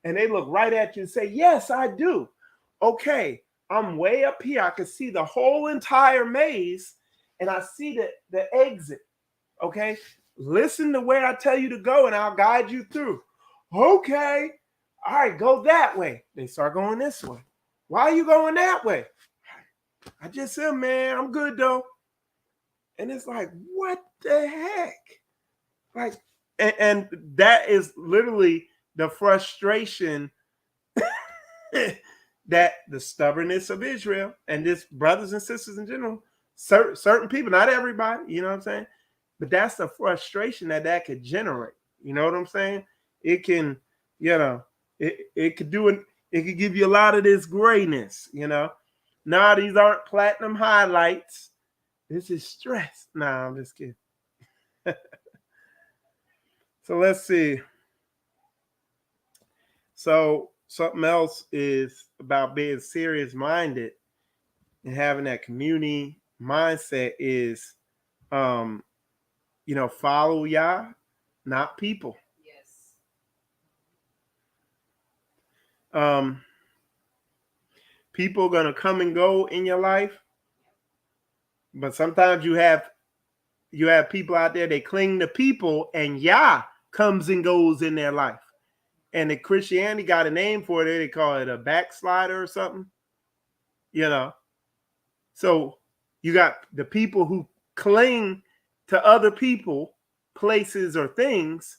And they look right at you and say, yes, I do. Okay, I'm way up here. I can see the whole entire maze and I see the exit. Okay, listen to where I tell you to go and I'll guide you through. Okay, all right, go that way. They start going this way. Why are you going that way? I just said, man, I'm good though. And it's like, what the heck? Like, and that is literally the frustration that the stubbornness of Israel and this brothers and sisters in general, certain people, not everybody, you know what I'm saying? But that's the frustration that could generate. You know what I'm saying? It can, you know, it could do it. It could give you a lot of this grayness, you know. Nah, these aren't platinum highlights. This is stress. Nah, I'm just kidding. So let's see. So something else is about being serious minded and having that community mindset is follow Yah, not people. Yes. People are gonna come and go in your life, but sometimes you have people out there, they cling to people, and Yah comes and goes in their life. And the Christianity got a name for it. They call it a backslider or something. You know. So you got the people who cling to other people, places, or things,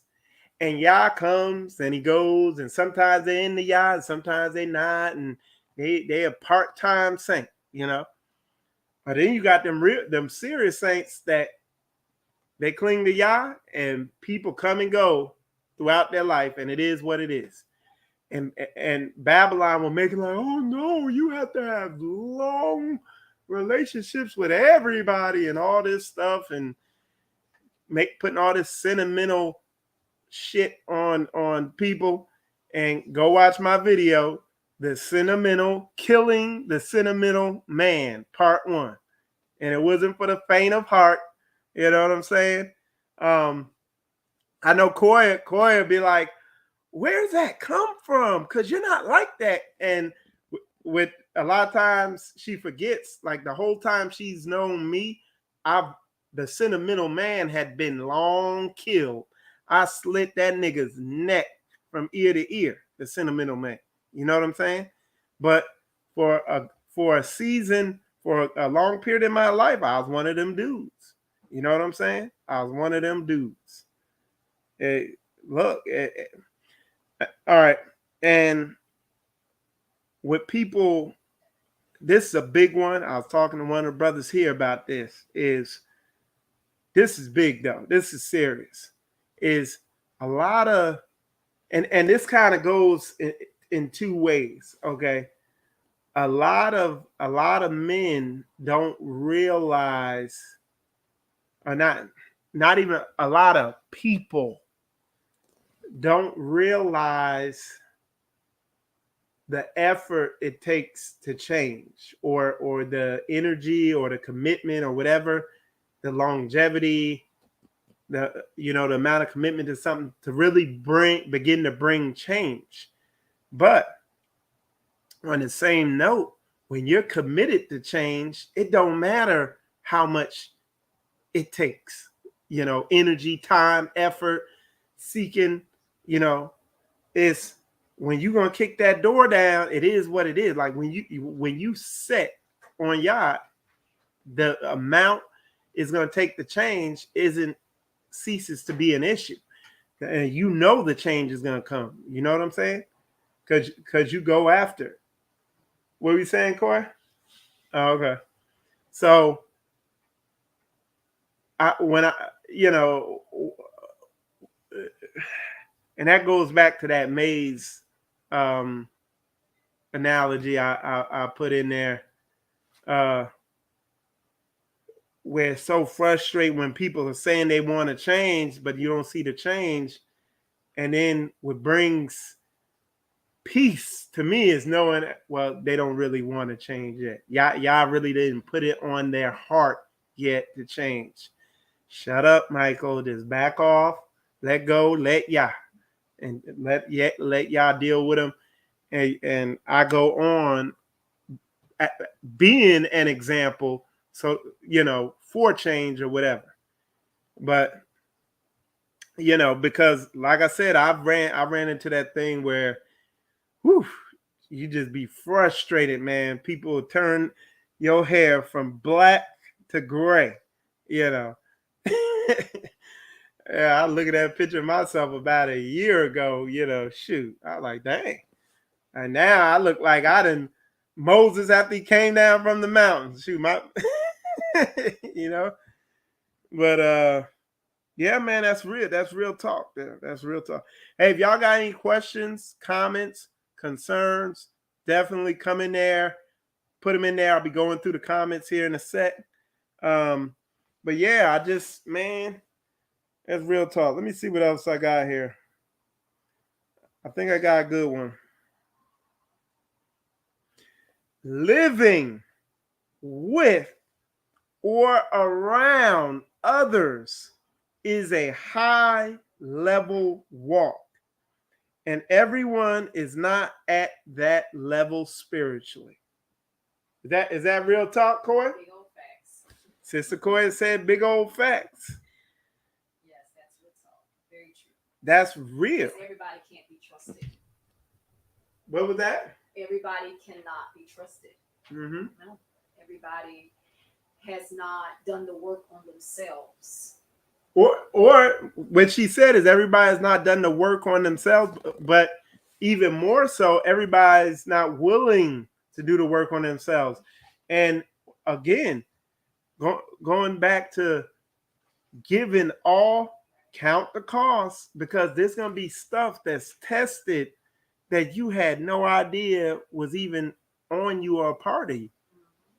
and Yah comes and he goes, and sometimes they're in the Yah, and sometimes they're not, and they a part-time saint, you know. But then you got them serious saints that they cling to Yah, and people come and go throughout their life, and it is what it is. And Babylon will make it like, oh no, you have to have long relationships with everybody and all this stuff, and putting all this sentimental shit on people. And go watch my video, Killing the Sentimental Man, part 1. And it wasn't for the faint of heart. You know what I'm saying? I know Qoya be like, where's that come from? Because you're not like that. And with a lot of times she forgets, like the whole time she's known me, the sentimental man had been long killed. I slit that nigga's neck from ear to ear, the sentimental man. You know what I'm saying? But for a season, for a long period in my life, I was one of them dudes. You know what I'm saying? I was one of them dudes. Hey, look, all right. And with people, this is a big one. I was talking to one of the brothers here about this. This is big though. This is serious. Is a lot of, and this kind of goes in two ways. Okay, a lot of men don't realize, or not even a lot of people don't realize the effort it takes to change, or the energy or the commitment or whatever, the longevity, the amount of commitment to something to really begin to bring change. But on the same note, when you're committed to change, it don't matter how much it takes, energy, time, effort, seeking, it's when you're gonna kick that door down, it is what it is. Like when you set on yacht, the amount is gonna take the change ceases to be an issue. And the change is gonna come. You know what I'm saying? Because you go after it. What were you saying, Corey? Oh, okay. So and that goes back to that maze analogy I put in there, where it's so frustrating when people are saying they want to change, but you don't see the change. And then what brings peace to me is knowing, well, they don't really want to change yet. Y'all really didn't put it on their heart yet to change. Shut up, Michael. Just back off, let go, let y'all, and let y'all deal with them. And I go on being an example, so for change or whatever. But because like I said, I ran into that thing where, whew, you just be frustrated, man. People turn your hair from black to gray, Yeah, I look at that picture of myself about a year ago, shoot. I was like, dang. And now I look like I didn't Moses after he came down from the mountains. Shoot, my But yeah, man, that's real. That's real talk there. That's real talk. Hey, if y'all got any questions, comments, concerns, definitely come in there. Put them in there. I'll be going through the comments here in a sec. But yeah, man, that's real talk. Let me see what else I got here. I think I got a good one. Living with or around others is a high level walk, and everyone is not at that level spiritually. Is that real talk, Qoya? Big old facts. Sister Qoya said big old facts. Yes, that's real talk. Very true. That's real. Because everybody can't be trusted. What was that? Everybody cannot be trusted. Mm-hmm. No, everybody has not done the work on themselves. Or what she said is everybody's not done the work on themselves, but even more so, everybody's not willing to do the work on themselves. And again, going back to giving all, count the cost, because there's going to be stuff that's tested that you had no idea was even on you or a part of you.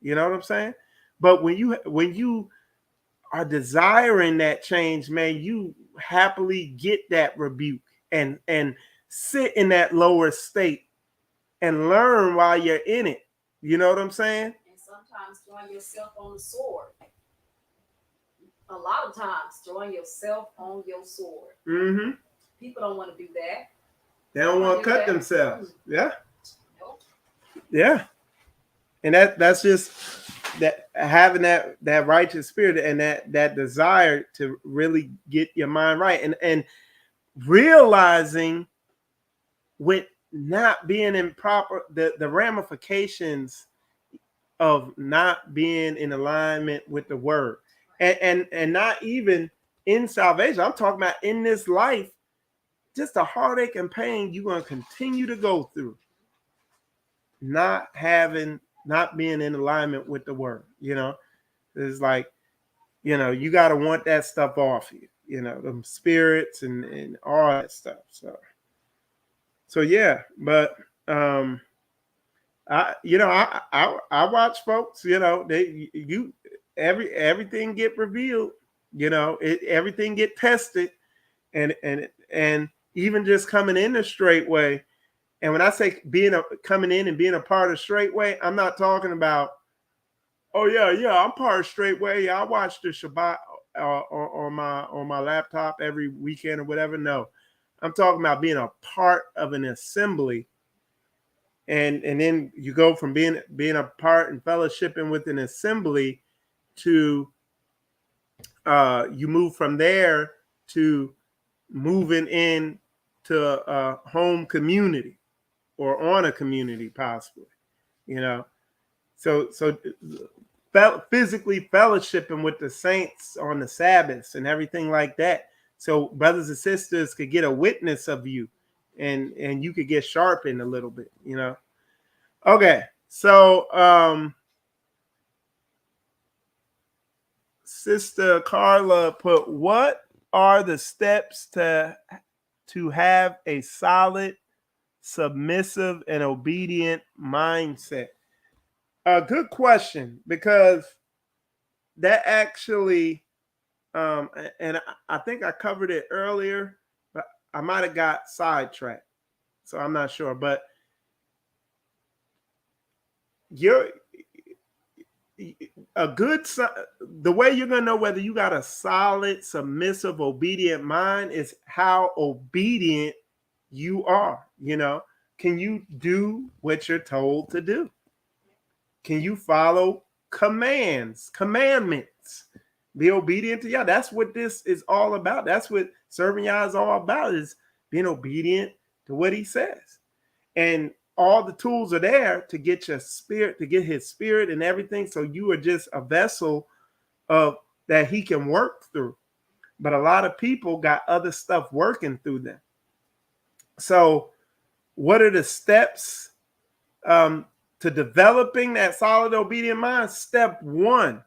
You know what I'm saying? But when you are desiring that change, man, you happily get that rebuke and sit in that lower state and learn while you're in it. You know what I'm saying? And sometimes throwing yourself on the sword. A lot of times throwing yourself on your sword. Mm-hmm. People don't want to do that. They don't want to cut themselves. Yeah. Nope. Yeah. And that's just that, having that righteous spirit and that desire to really get your mind right, and realizing with not being in proper the ramifications of not being in alignment with the word, and not even in salvation. I'm talking about in this life, just the heartache and pain you're going to continue to go through, not being in alignment with the word. It's like, you got to want that stuff off you, them spirits and all that stuff. So yeah, but I watch folks, everything get revealed, everything get tested, and even just coming in the Straitway. And when I say coming in and being a part of Straitway, I'm not talking about, oh yeah, I'm part of Straitway. I watch the Shabbat on my laptop every weekend or whatever. No, I'm talking about being a part of an assembly, and then you go from being a part and fellowshipping with an assembly to you move from there to moving in to a home community or on a community possibly, so physically fellowshipping with the saints on the Sabbaths and everything like that, so brothers and sisters could get a witness of you, and you could get sharpened a little bit. Okay, so Sister Carla put, what are the steps to have a solid, submissive, and obedient mindset? A good question, because that actually, and I think I covered it earlier, but I might have got sidetracked, so I'm not sure. But you're a good, the way you're going to know whether you got a solid, submissive, obedient mind is how obedient you are. Can you do what you're told to do? Can you follow commandments? Be obedient to y'all. That's what this is all about. That's what serving y'all is all about, is being obedient to what he says. And all the tools are there to get your spirit, to get his spirit and everything. So you are just a vessel of that he can work through. But a lot of people got other stuff working through them. So what are the steps to developing that solid, obedient mind? Step one.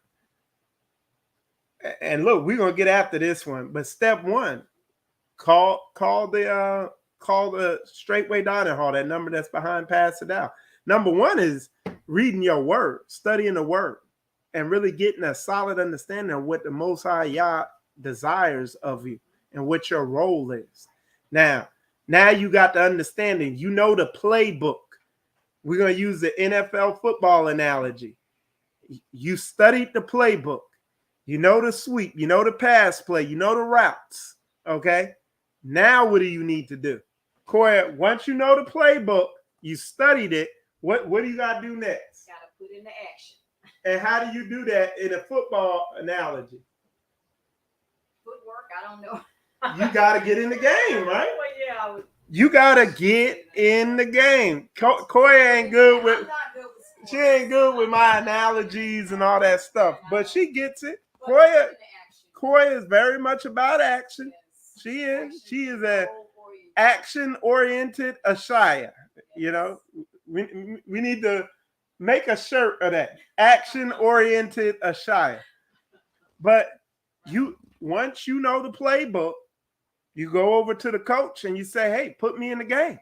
And look, we're gonna get after this one, but step one, call the Straitway dining hall, that number that's behind Pass It Out. Number one is reading your word, studying the word, and really getting a solid understanding of what the Most High Yah desires of you and what your role is. Now you got the understanding. You know the playbook. We're gonna use the NFL football analogy. You studied the playbook. You know the sweep, you know the pass play, you know the routes. Okay. Now what do you need to do? Qoya, once you know the playbook, you studied it, what do you got to do next? Got to put into action. And how do you do that in a football analogy? Footwork, I don't know. You got to get in the game, right? Well, yeah, you got to get in the game. Qoya ain't good with, I'm not good with sports. she ain't good with my analogies and all that stuff, but she gets it. Qoya is very much about action. Yes. She is a action-oriented Ashaya. Yes. We need to make a shirt of that. Action-oriented Ashaya. But once you know the playbook, you go over to the coach and you say, hey, put me in the game.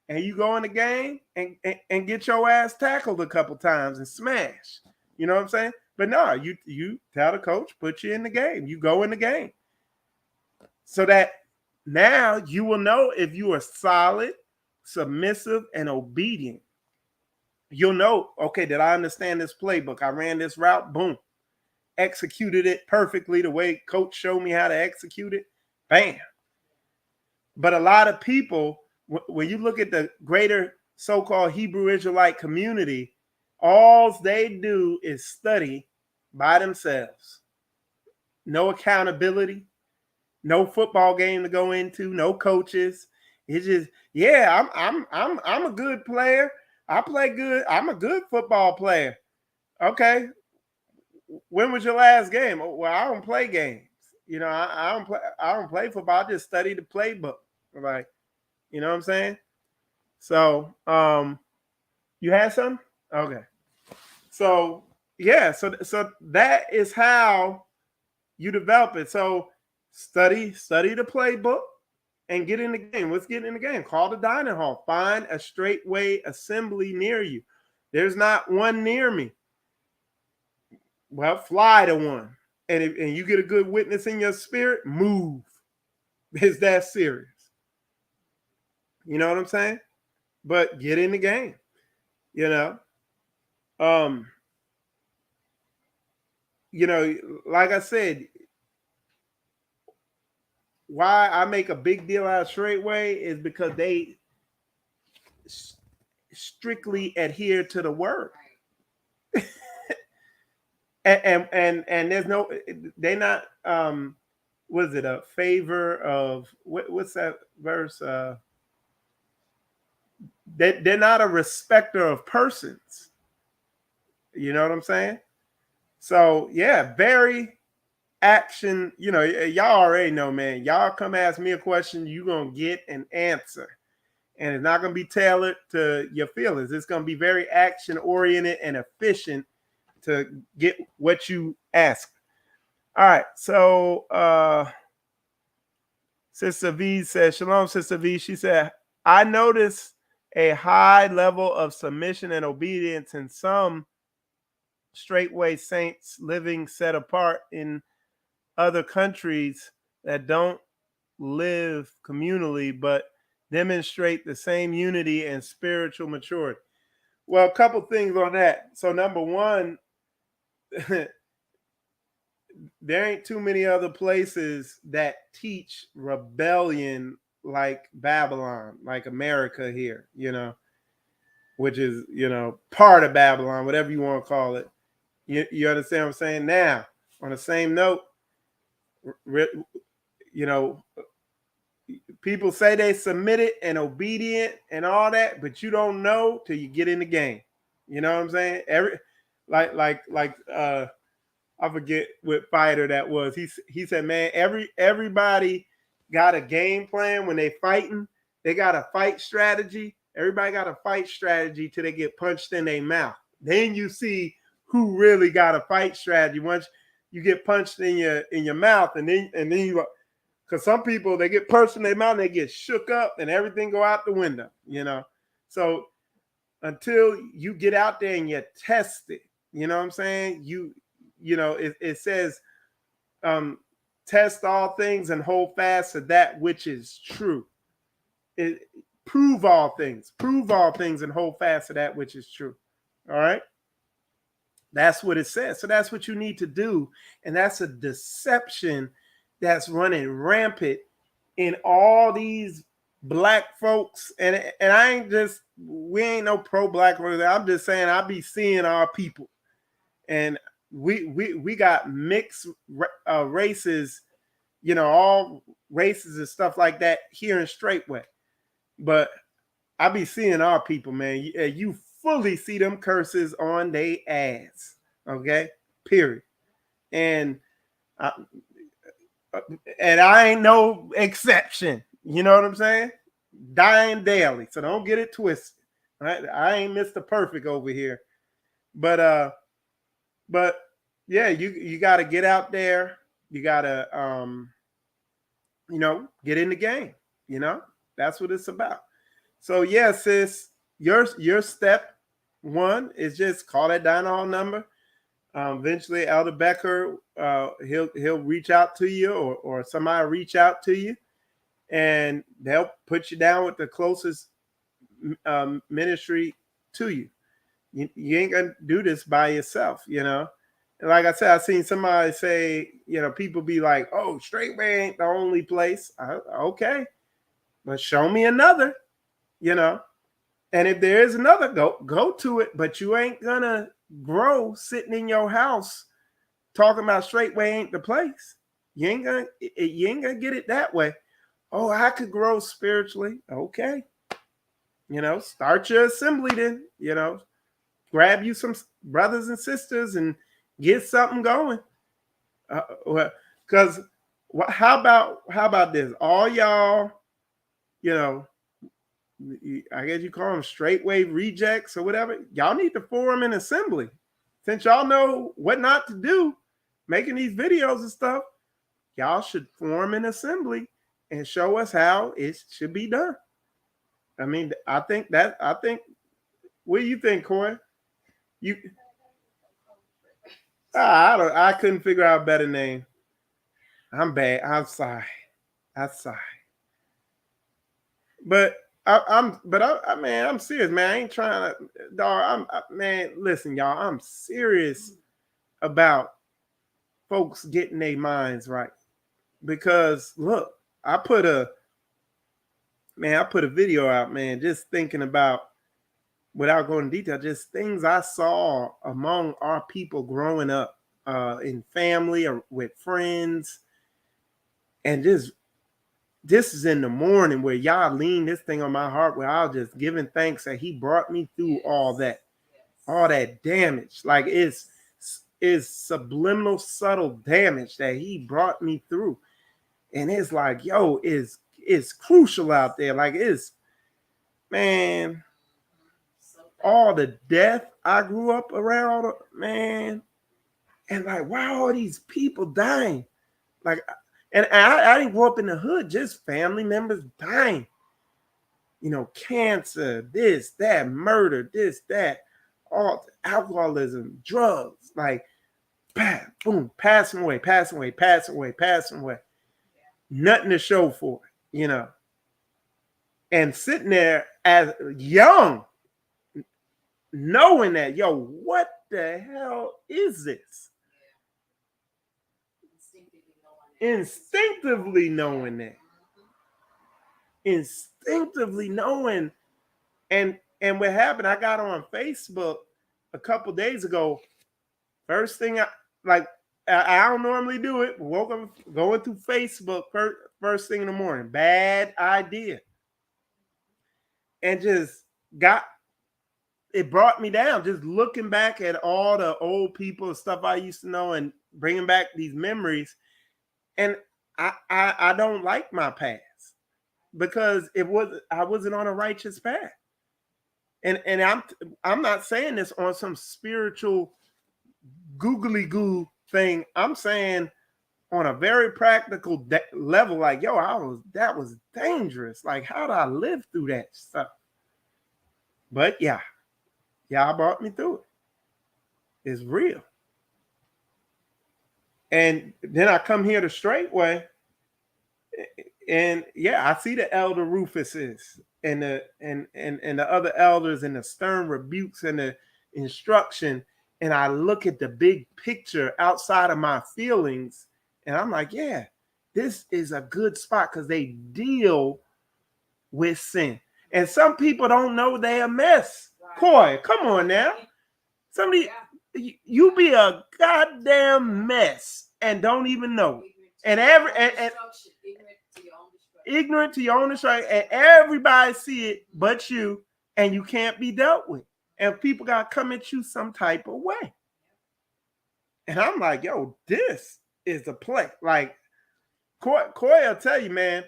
And you go in the game and get your ass tackled a couple times and smash. You know what I'm saying? But no, you tell the coach, put you in the game. You go in the game. So that now you will know if you are solid, submissive, and obedient. You'll know, okay, did I understand this playbook? I ran this route, boom. Executed it perfectly the way coach showed me how to execute it. Bam. But a lot of people, when you look at the greater so-called Hebrew Israelite community, all they do is study by themselves. No accountability, no football game to go into, no coaches. It's just, yeah, I'm a good player. I play good. I'm a good football player. Okay. When was your last game? Well, I don't play games. I don't play football. I just study the playbook. Like, you know what I'm saying? So, you had some? Okay. So, yeah, so that is how you develop it. So study the playbook and get in the game. Let's get in the game. Call the dining hall. Find a Straitway assembly near you. There's not one near me. Well, fly to one. And you get a good witness in your spirit, move. It's that serious. You know what I'm saying? But get in the game. Like I said, why I make a big deal out of Straitway is because they strictly adhere to the word. and there's no, they're not, was it a favor of, what's that verse? They're not a respecter of persons. You know what I'm saying? So yeah, very action. Y'all already know, man. Y'all come ask me a question, you're gonna get an answer, and it's not gonna be tailored to your feelings. It's gonna be very action oriented and efficient to get what you ask. All right, so Sister V says, shalom, Sister V. She said, I noticed a high level of submission and obedience in some Straitway saints living set apart in other countries that don't live communally but demonstrate the same unity and spiritual maturity. Well, a couple things on that. So number one, there ain't too many other places that teach rebellion like Babylon, like America here, which is, part of Babylon, whatever you want to call it. You understand what I'm saying? Now, on the same note, you know, people say they submitted and obedient and all that, but you don't know till you get in the game. You know what I'm saying? I forget what fighter that was. He said, man, everybody got a game plan when they fighting. They got a fight strategy. Everybody got a fight strategy till they get punched in their mouth. Then you see who really got a fight strategy. Once you get punched in your mouth, and then you, because some people, they get punched in their mouth and they get shook up and everything go out the window. So until you get out there and you test it, you know what I'm saying? It says, test all things and hold fast to that which is true. Prove all things and hold fast to that which is true. All right. That's what it says. So that's what you need to do. And that's a deception that's running rampant in all these black folks. And we ain't no pro-black. I'm just saying, I be seeing our people. And we got mixed races, all races and stuff like that here in Straitway. But I be seeing our people, man. You fully see them curses on their ass. Okay, period. And I ain't no exception. You know what I'm saying? Dying daily, so don't get it twisted. Right? I ain't Mr. Perfect over here, but yeah, you got to get out there. You got to get in the game. That's what it's about. So yeah, sis, your step one is just call that dine hall number. Eventually, Elder Becker, he'll reach out to you, or somebody reach out to you, and they'll put you down with the closest ministry to you. You ain't gonna do this by yourself, And like I said, I seen somebody say, people be like, "Oh, Straitway ain't the only place." Okay, but show me another, And if there is another, go to it. But you ain't gonna grow sitting in your house talking about Straitway ain't the place. You ain't gonna get it that way. Oh, I could grow spiritually. Okay, start your assembly then. Grab you some brothers and sisters and get something going. Because how about this? All y'all, I guess you call them Straitway rejects or whatever. Y'all need to form an assembly. Since y'all know what not to do, making these videos and stuff, y'all should form an assembly and show us how it should be done. I mean, I think, what do you think, Qoya? I couldn't figure out a better name. I'm bad. I'm sorry. But I'm serious, man. I ain't trying to, dog. Man, listen, y'all. I'm serious about folks getting their minds right. Because look, I put a video out, man, just thinking about, without going into detail, just things I saw among our people growing up in family or with friends. And this is in the morning where y'all lean this thing on my heart, where I was just giving thanks that he brought me through all that damage. Like it's subliminal, subtle damage that he brought me through. And it's like, yo, it's crucial out there. Like man, all the death I grew up around, man. And like, why are all these people dying? Like, and I didn't grow up in the hood, just family members dying. Cancer, this, that, murder, this, that, all alcoholism, drugs, like, bam, boom, passing away. Nothing to show for it, And sitting there as young, knowing that, yo, what the hell is this? Instinctively knowing that. Instinctively knowing. And what happened, I got on Facebook a couple days ago. First thing I don't normally do it. Woke up going through Facebook first thing in the morning. Bad idea. And just got it brought me down. Just looking back at all the old people and stuff I used to know and bringing back these memories. And I don't like my past because I wasn't on a righteous path. And I'm not saying this on some spiritual googly goo thing. I'm saying on a very practical level, like, yo, that was dangerous. Like, how did I live through that stuff? But yeah, y'all brought me through it. It's real. And then I come here to Straitway, and yeah, I see the elder Rufuses and the other elders and the stern rebukes and the instruction, and I look at the big picture outside of my feelings, and I'm like, yeah, this is a good spot because they deal with sin. And some people don't know they're a mess. Qoya, come on now. Somebody, you be a goddamn mess and don't even know. And ignorant to your own destruction, and everybody see it but you, and you can't be dealt with. And people got to come at you some type of way. And I'm like, yo, this is the play. Like, Qoya will tell you, man,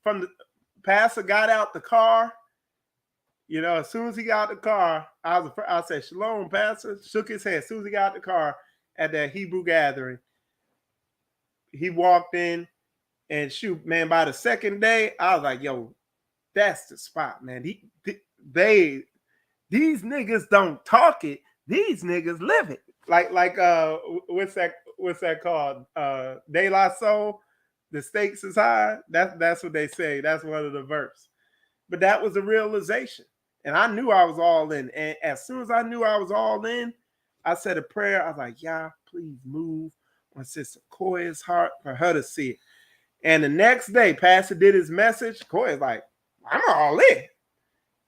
from the pastor got out the car, you know, as soon as he got out the car, I said, shalom, pastor, shook his hand. As soon as he got out the car at that Hebrew gathering, he walked in, and shoot, man, by the second day, I was like, yo, that's the spot, man. These niggas don't talk it. These niggas live it. Like what's that called? De La Soul, the stakes is high. That's what they say. That's one of the verse. But that was a realization. And I knew I was all in. And as soon as I knew I was all in, I said a prayer. I was like, yeah, please move on Sister Qoya's heart for her to see it. And the next day, Pastor did his message. Qoya's like, I'm all in.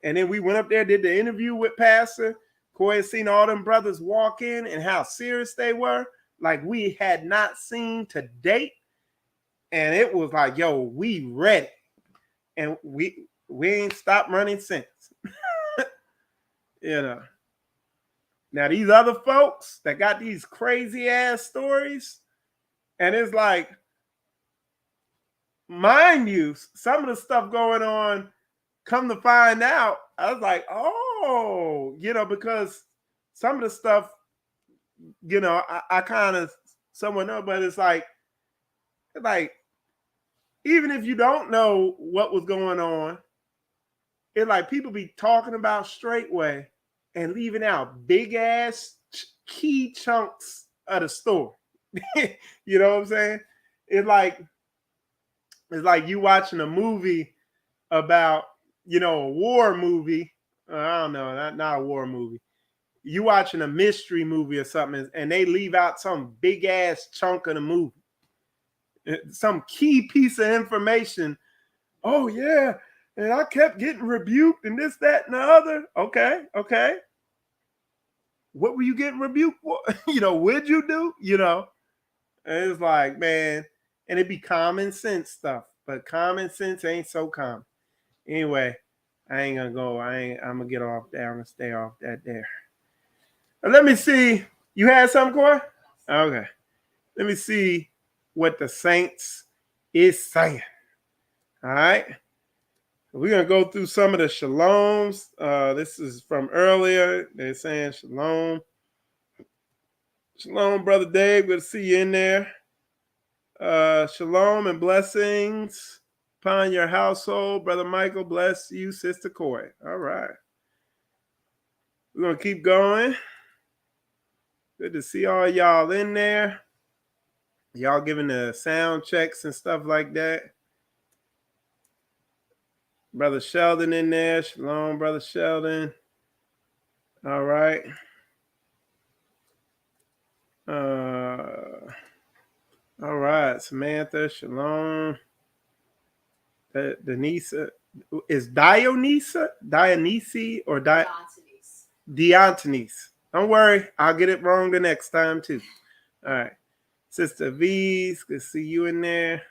And then we went up there, did the interview with Pastor. Qoya seen all them brothers walk in and how serious they were, like we had not seen to date. And it was like, yo, we ready. And we ain't stopped running since. You know. Now, these other folks that got these crazy ass stories, and it's like, mind you, some of the stuff going on, come to find out, I was like, oh, you know, because some of the stuff, you know, I kind of somewhat know, but it's like, even if you don't know what was going on, it's like people be talking about Straitway and leaving out big ass key chunks of the story. You know what I'm saying? It's like you watching a movie about, you know, a war movie. I don't know, not a war movie. You watching a mystery movie or something, and they leave out some big ass chunk of the movie, some key piece of information. Oh yeah, and I kept getting rebuked and this, that, and the other. Okay. What were you getting rebuked for? You know, what'd you do? You know, and it's like, man, and it'd be common sense stuff, but common sense ain't so common. Anyway, I ain't gonna go. I'm gonna get off there. I'm gonna stay off that there. Let me see. You had something, Qoya? Okay. Let me see what the saints is saying. All right. We're going to go through some of the shaloms. This is from earlier. They're saying shalom. Shalom, Brother Dave. Good to see you in there. Shalom and blessings upon your household. Brother Michael, bless you. Sister Qoya. All right. We're going to keep going. Good to see all y'all in there. Y'all giving the sound checks and stuff like that. Brother Sheldon in there. Shalom, Brother Sheldon. All right. Uh, all right. Samantha, Shalom. Denisa. Is Dionysi or Diontanese? Don't worry. I'll get it wrong the next time, too. All right. Sister V's, good to see you in there.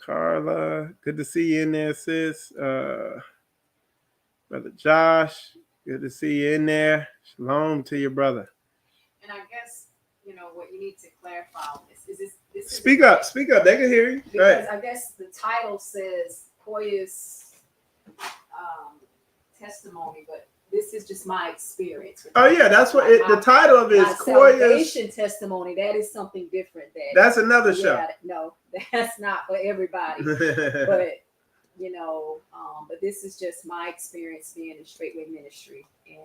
Carla, good to see you in there, sis. Brother Josh, good to see you in there. Shalom to your brother. And I guess, what you need to clarify on this is speak up. They can hear you. Because right. I guess the title says Qoya's testimony, but this is just my experience. Oh yeah, that's what the title of it is. Qoya's salvation testimony. That is something different. That's another show. No, that's not for everybody. But but this is just my experience being in Straitway ministry and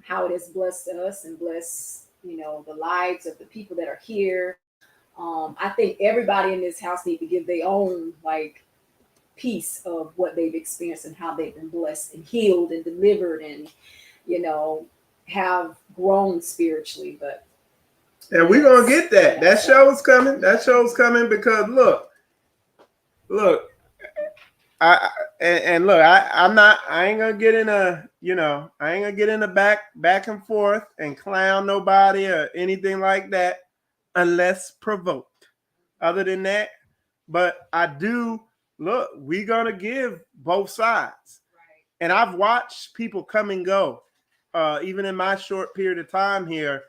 how it has blessed us and blessed the lives of the people that are here. I think everybody in this house need to give their own piece of what they've experienced and how they've been blessed and healed and delivered and have grown spiritually. But and we're gonna get that. That show's coming. That show's coming because look. I ain't gonna get in a back and forth and clown nobody or anything like that unless provoked. Other than that, but I do look, we're gonna give both sides. Right. And I've watched people come and go, even in my short period of time here,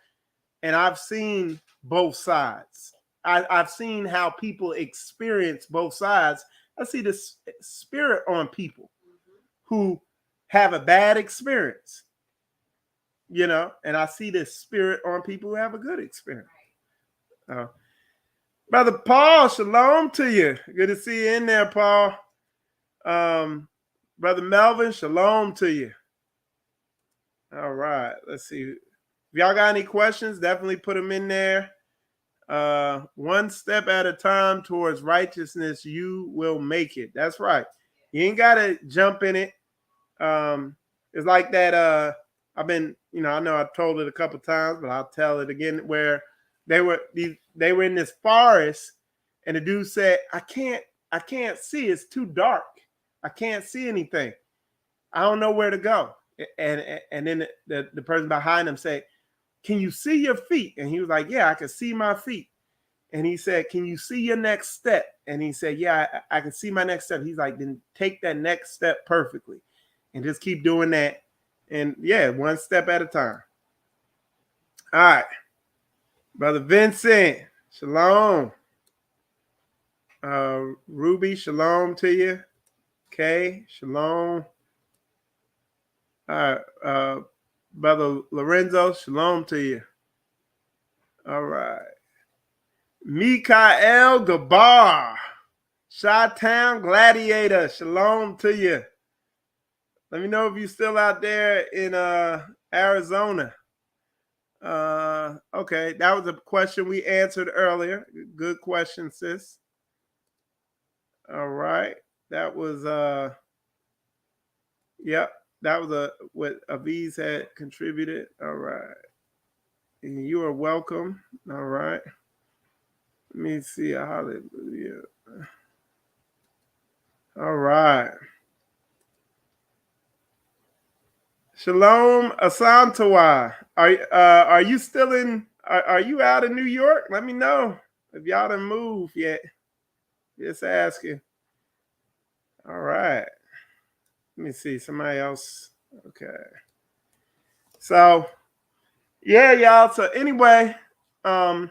and I've seen both sides. I've seen how people experience both sides. I see the spirit on people who have a bad experience, and I see the spirit on people who have a good experience. Brother Paul, shalom to you. Good to see you in there, Paul. Brother Melvin, shalom to you. All right, let's see. If y'all got any questions, definitely put them in there. One step at a time towards righteousness, you will make it. That's right. You ain't gotta jump in it. It's like that. I've been, I know I've told it a couple times, but I'll tell it again. Where they were in this forest, and the dude said, "I can't see. It's too dark. I can't see anything. I don't know where to go." And then the person behind him said, "Can you see your feet?" And he was like, "Yeah, I can see my feet." And he said, "Can you see your next step?" And he said, "Yeah, I can see my next step." He's like, "Then take that next step perfectly and just keep doing that." And yeah, one step at a time. All right. Brother Vincent, shalom. Ruby, shalom to you. Kay, shalom. All right. Brother Lorenzo, shalom to you. All right. Mikael Gabar, Chi-Town Gladiator, shalom to you. Let me know if you're still out there in Arizona. Okay, that was a question we answered earlier. Good question, sis. All right. That was yep, that was what Aviz had contributed. All right. And you are welcome. All right. Let me see. Hallelujah. All right. Shalom Asantawa. Are you still in? Are you out in New York? Let me know if y'all didn't move yet. Just asking. All right. Let me see. Somebody else. Okay. So yeah, y'all. So anyway, I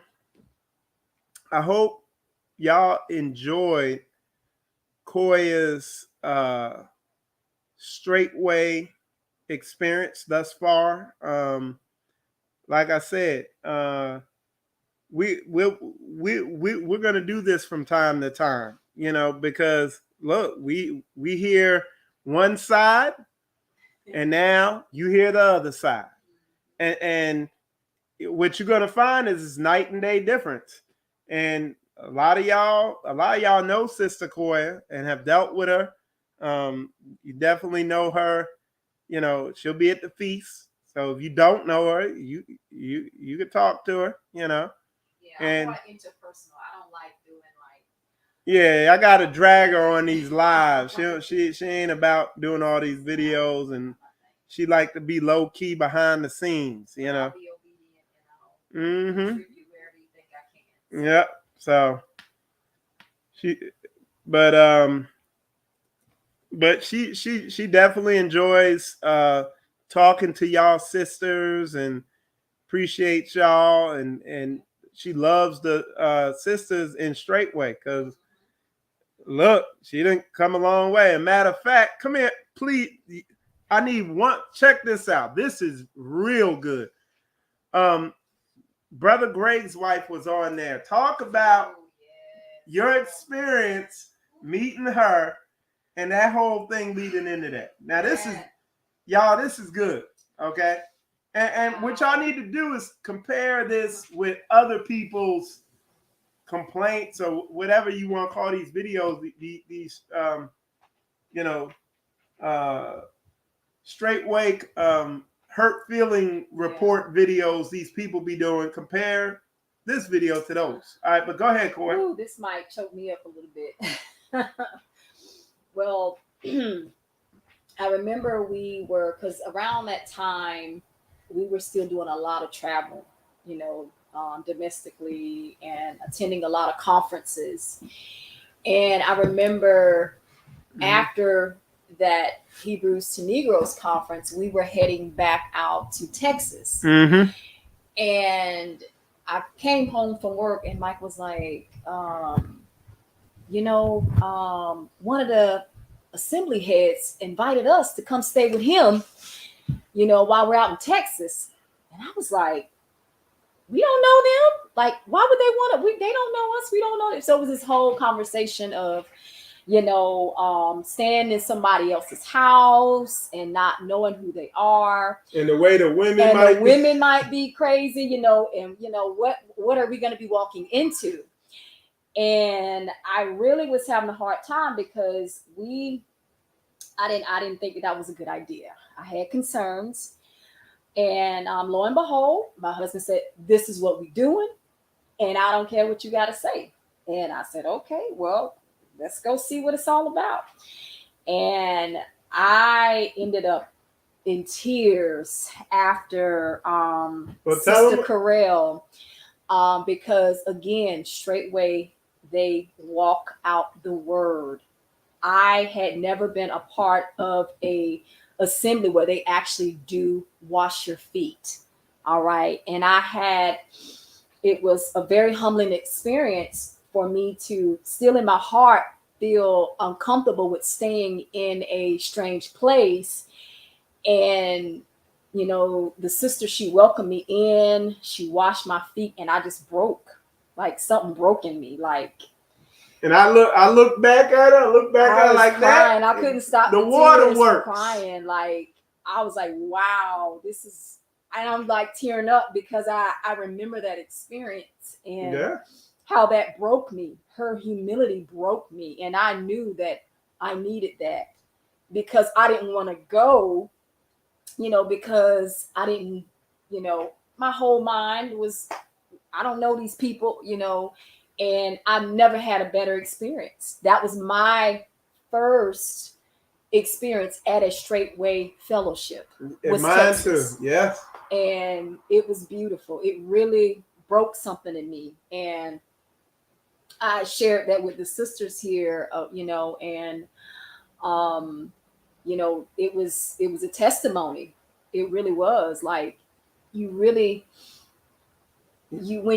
hope y'all enjoyed Qoya's Straitway experience thus far. Like I said, we're gonna do this from time to time, because look, we hear one side, and now you hear the other side, and what you're gonna find is night and day difference. And a lot of y'all know Sister Qoya and have dealt with her. You definitely know her, you know, she'll be at the feast. So if you don't know her, you could talk to her, you know. Yeah, I'm And more interpersonal. I don't like doing like yeah, I gotta drag her on these lives. She ain't about doing all these videos, and she like to be low key behind the scenes, you know. I'll be obedient and I'll Mm-hmm. contribute wherever you think I can. Yep. So she, but she definitely enjoys talking to y'all sisters and appreciates y'all, and she loves the sisters in Straitway because look, she didn't come a long way. And matter of fact, come here, please. I need one. Check this out. This is real good. Brother Greg's wife was on there. Talk about your experience meeting her and that whole thing leading into that. Now, this is, y'all, this is good. Okay. And what y'all need to do is compare this with other people's complaints or whatever you want to call these videos, these you know, straightway hurt feeling report videos these people be doing. Compare this video to those. All right, but go ahead, Qoya. Ooh, this might choke me up a little bit. Well, I remember we were, because around that time we were still doing a lot of travel, you know, domestically and attending a lot of conferences. And I remember after that Hebrews to Negroes conference, we were heading back out to Texas. Mm-hmm. And I came home from work and Mike was like, one of the assembly heads invited us to come stay with him, you know, while we're out in Texas. And I was like, we don't know them. Like, why would they want to? They don't know us. We don't know them. So it was this whole conversation of, staying in somebody else's house and not knowing who they are. And the way the women might be crazy, and what are we going to be walking into? And I really was having a hard time because I didn't think that was a good idea. I had concerns. And lo and behold, my husband said, this is what we're doing. And I don't care what you got to say. And I said, okay, well, let's go see what it's all about. And I ended up in tears after Sister Correll, because again, straightway, they walk out the word. I had never been a part of a assembly where they actually do wash your feet. All right. And it was a very humbling experience for me to still in my heart feel uncomfortable with staying in a strange place. And, the sister, she welcomed me in, she washed my feet, and I just broke, like something broke in me. Like, and I look back at her, like crying. that. I couldn't stop the water works. Crying. Like, I was like, wow, this is, and I'm like tearing up because I remember that experience and how that broke me. Her humility broke me. And I knew that I needed that because I didn't want to go, because I didn't, my whole mind was, I don't know these people, and I've never had a better experience. That was my first experience at a straightway fellowship. And mine too. Yes. And it was beautiful. It really broke something in me. And I shared that with the sisters here, and it was a testimony. It really was. Like, when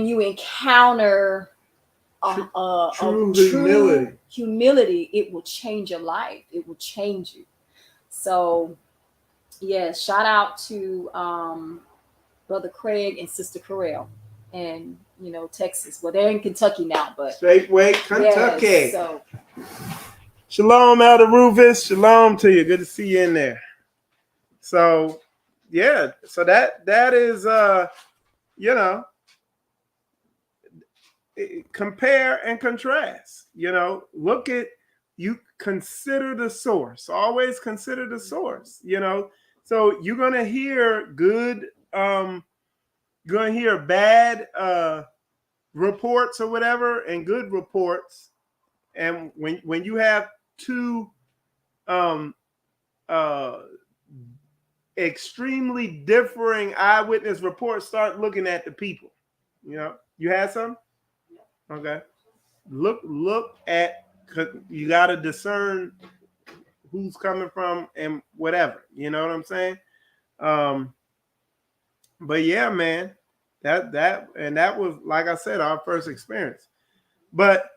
you encounter true humility, it will change your life. It will change you. So, yes, shout out to Brother Craig and Sister Corell, and Texas. Well, they're in Kentucky now, but Straitway, Kentucky. Yes, so shalom, Elder Rufus. Shalom to you. Good to see you in there. So, yeah. So that is compare and contrast. Look at, you consider the source. Always consider the source. So you're gonna hear good, you're gonna hear bad reports or whatever, and good reports. And when you have two um, uh, extremely differing eyewitness reports, start looking at the people. You know, you had some. Okay, look at. You got to discern who's coming from and whatever. You know what I'm saying? Um, but yeah, man, that was, like I said, our first experience. But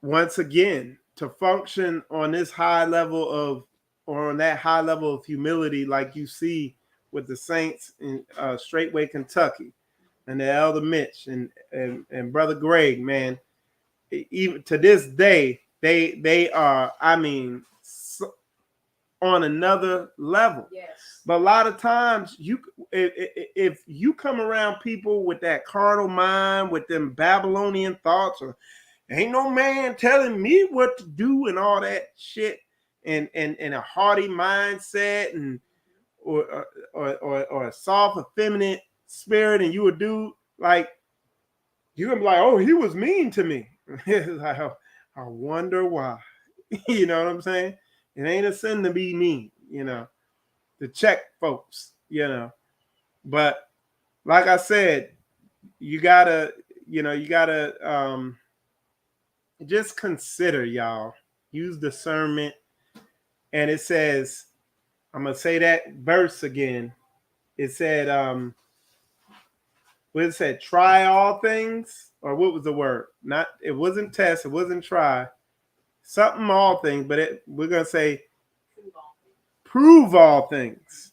once again, to function on this high level of, or on that high level of humility, like you see with the Saints in Straitway, Kentucky, and the Elder Mitch and Brother Greg, man, even to this day, they are, I mean, on another level. Yes. But a lot of times, if you come around people with that carnal mind, with them Babylonian thoughts, or ain't no man telling me what to do and all that shit, and a haughty mindset, and or a soft, effeminate spirit, and you a dude, like, you're gonna be like, oh, he was mean to me. Like, I wonder why. You know what I'm saying? It ain't a sin to be mean, you know, to check folks, you know. But like I said, you gotta, just consider, y'all. Use discernment. And it says, I'm gonna say that verse again. It said, what it said, try all things, or what was the word? Not, it wasn't test, it wasn't try. Something all things, but we're gonna say prove all things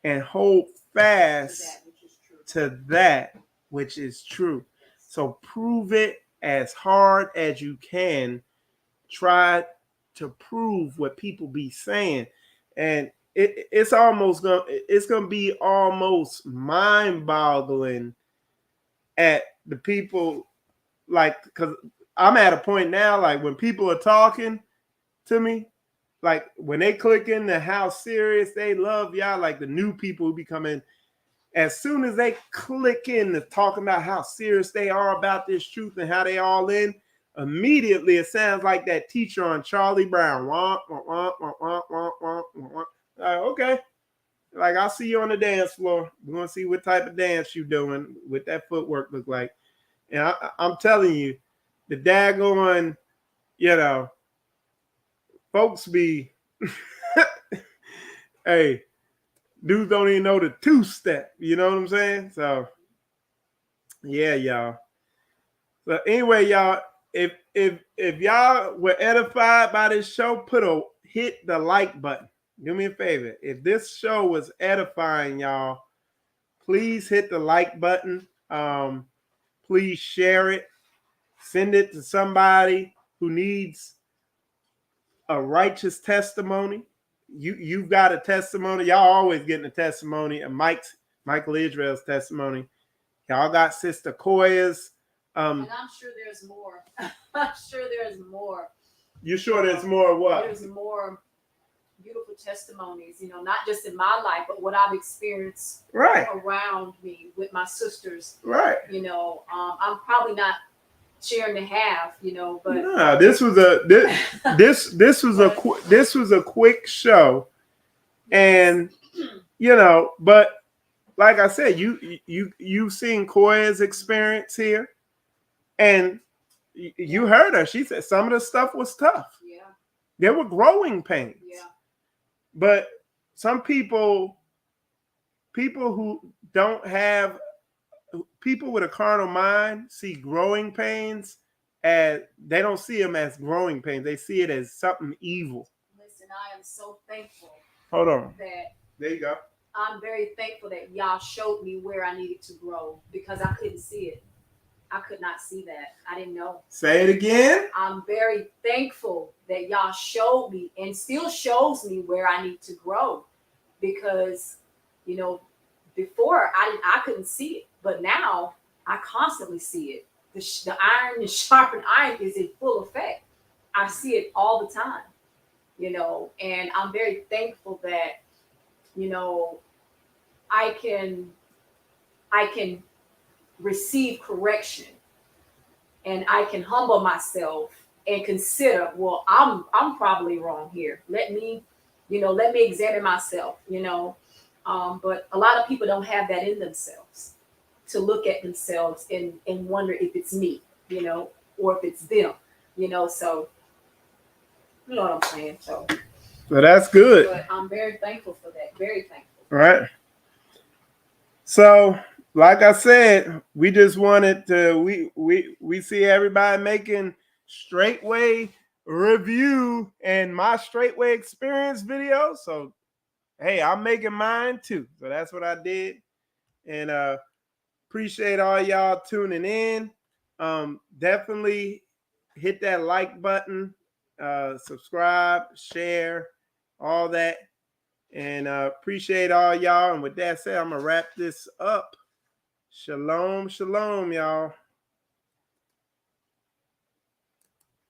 and hold fast to that which is true. So prove it as hard as you can. Try to prove what people be saying, and it's gonna be almost mind-boggling at the people, like, because I'm at a point now, like, when people are talking to me, like when they click into how serious they love y'all, like the new people who be coming, as soon as they click in to talking about how serious they are about this truth and how they all in, immediately it sounds like that teacher on Charlie Brown. Wah, wah, wah, wah, wah, wah, wah, wah. Okay, like, I'll see you on the dance floor. We're gonna see what type of dance you doing, what that footwork look like. And I'm telling you, the daggone, you know, folks be, hey, dudes don't even know the two-step. You know what I'm saying? So, yeah, y'all. So anyway, y'all, if y'all were edified by this show, hit the like button. Do me a favor. If this show was edifying y'all, please hit the like button. Please share it. Send it to somebody who needs a righteous testimony. You've got a testimony. Y'all always getting a testimony. And Michael Israel's testimony. Y'all got Sister Qoya's. And I'm sure there's more. I'm sure there's more. You sure there's more what? There's more beautiful testimonies, you know, not just in my life, but what I've experienced around me with my sisters. Right. You know, I'm probably not sharing the half, you know, but no, this was a quick show, and you know, but like I said, you've seen Qoya's experience here, and you heard her. She said some of the stuff was tough. Yeah, there were growing pains. Yeah, but some people who don't have, people with a carnal mind see growing pains as, they don't see them as growing pains. They see it as something evil. Listen, I am so thankful. Hold on. That there you go. I'm very thankful that y'all showed me where I needed to grow, because I couldn't see it. I could not see that. I didn't know. Say it again. I'm very thankful that y'all showed me, and still shows me, where I need to grow, because, you know, before I couldn't see it, but now I constantly see it. The iron, the sharpened iron, is in full effect. I see it all the time, you know, and I'm very thankful that you know, I can receive correction, and I can humble myself and consider, well, I'm probably wrong here. Let me examine myself, but a lot of people don't have that in themselves to look at themselves and wonder if it's me, or if it's them, so you know what I'm saying. So that's good. but I'm very thankful for that. Very thankful. All right. So, like I said, we just wanted to we see everybody making Straitway review and my Straitway experience video. So, hey, I'm making mine too. So that's what I did, and appreciate all y'all tuning in. Definitely hit that like button, subscribe, share, all that. And appreciate all y'all. And with that said, I'm going to wrap this up. Shalom, shalom, y'all.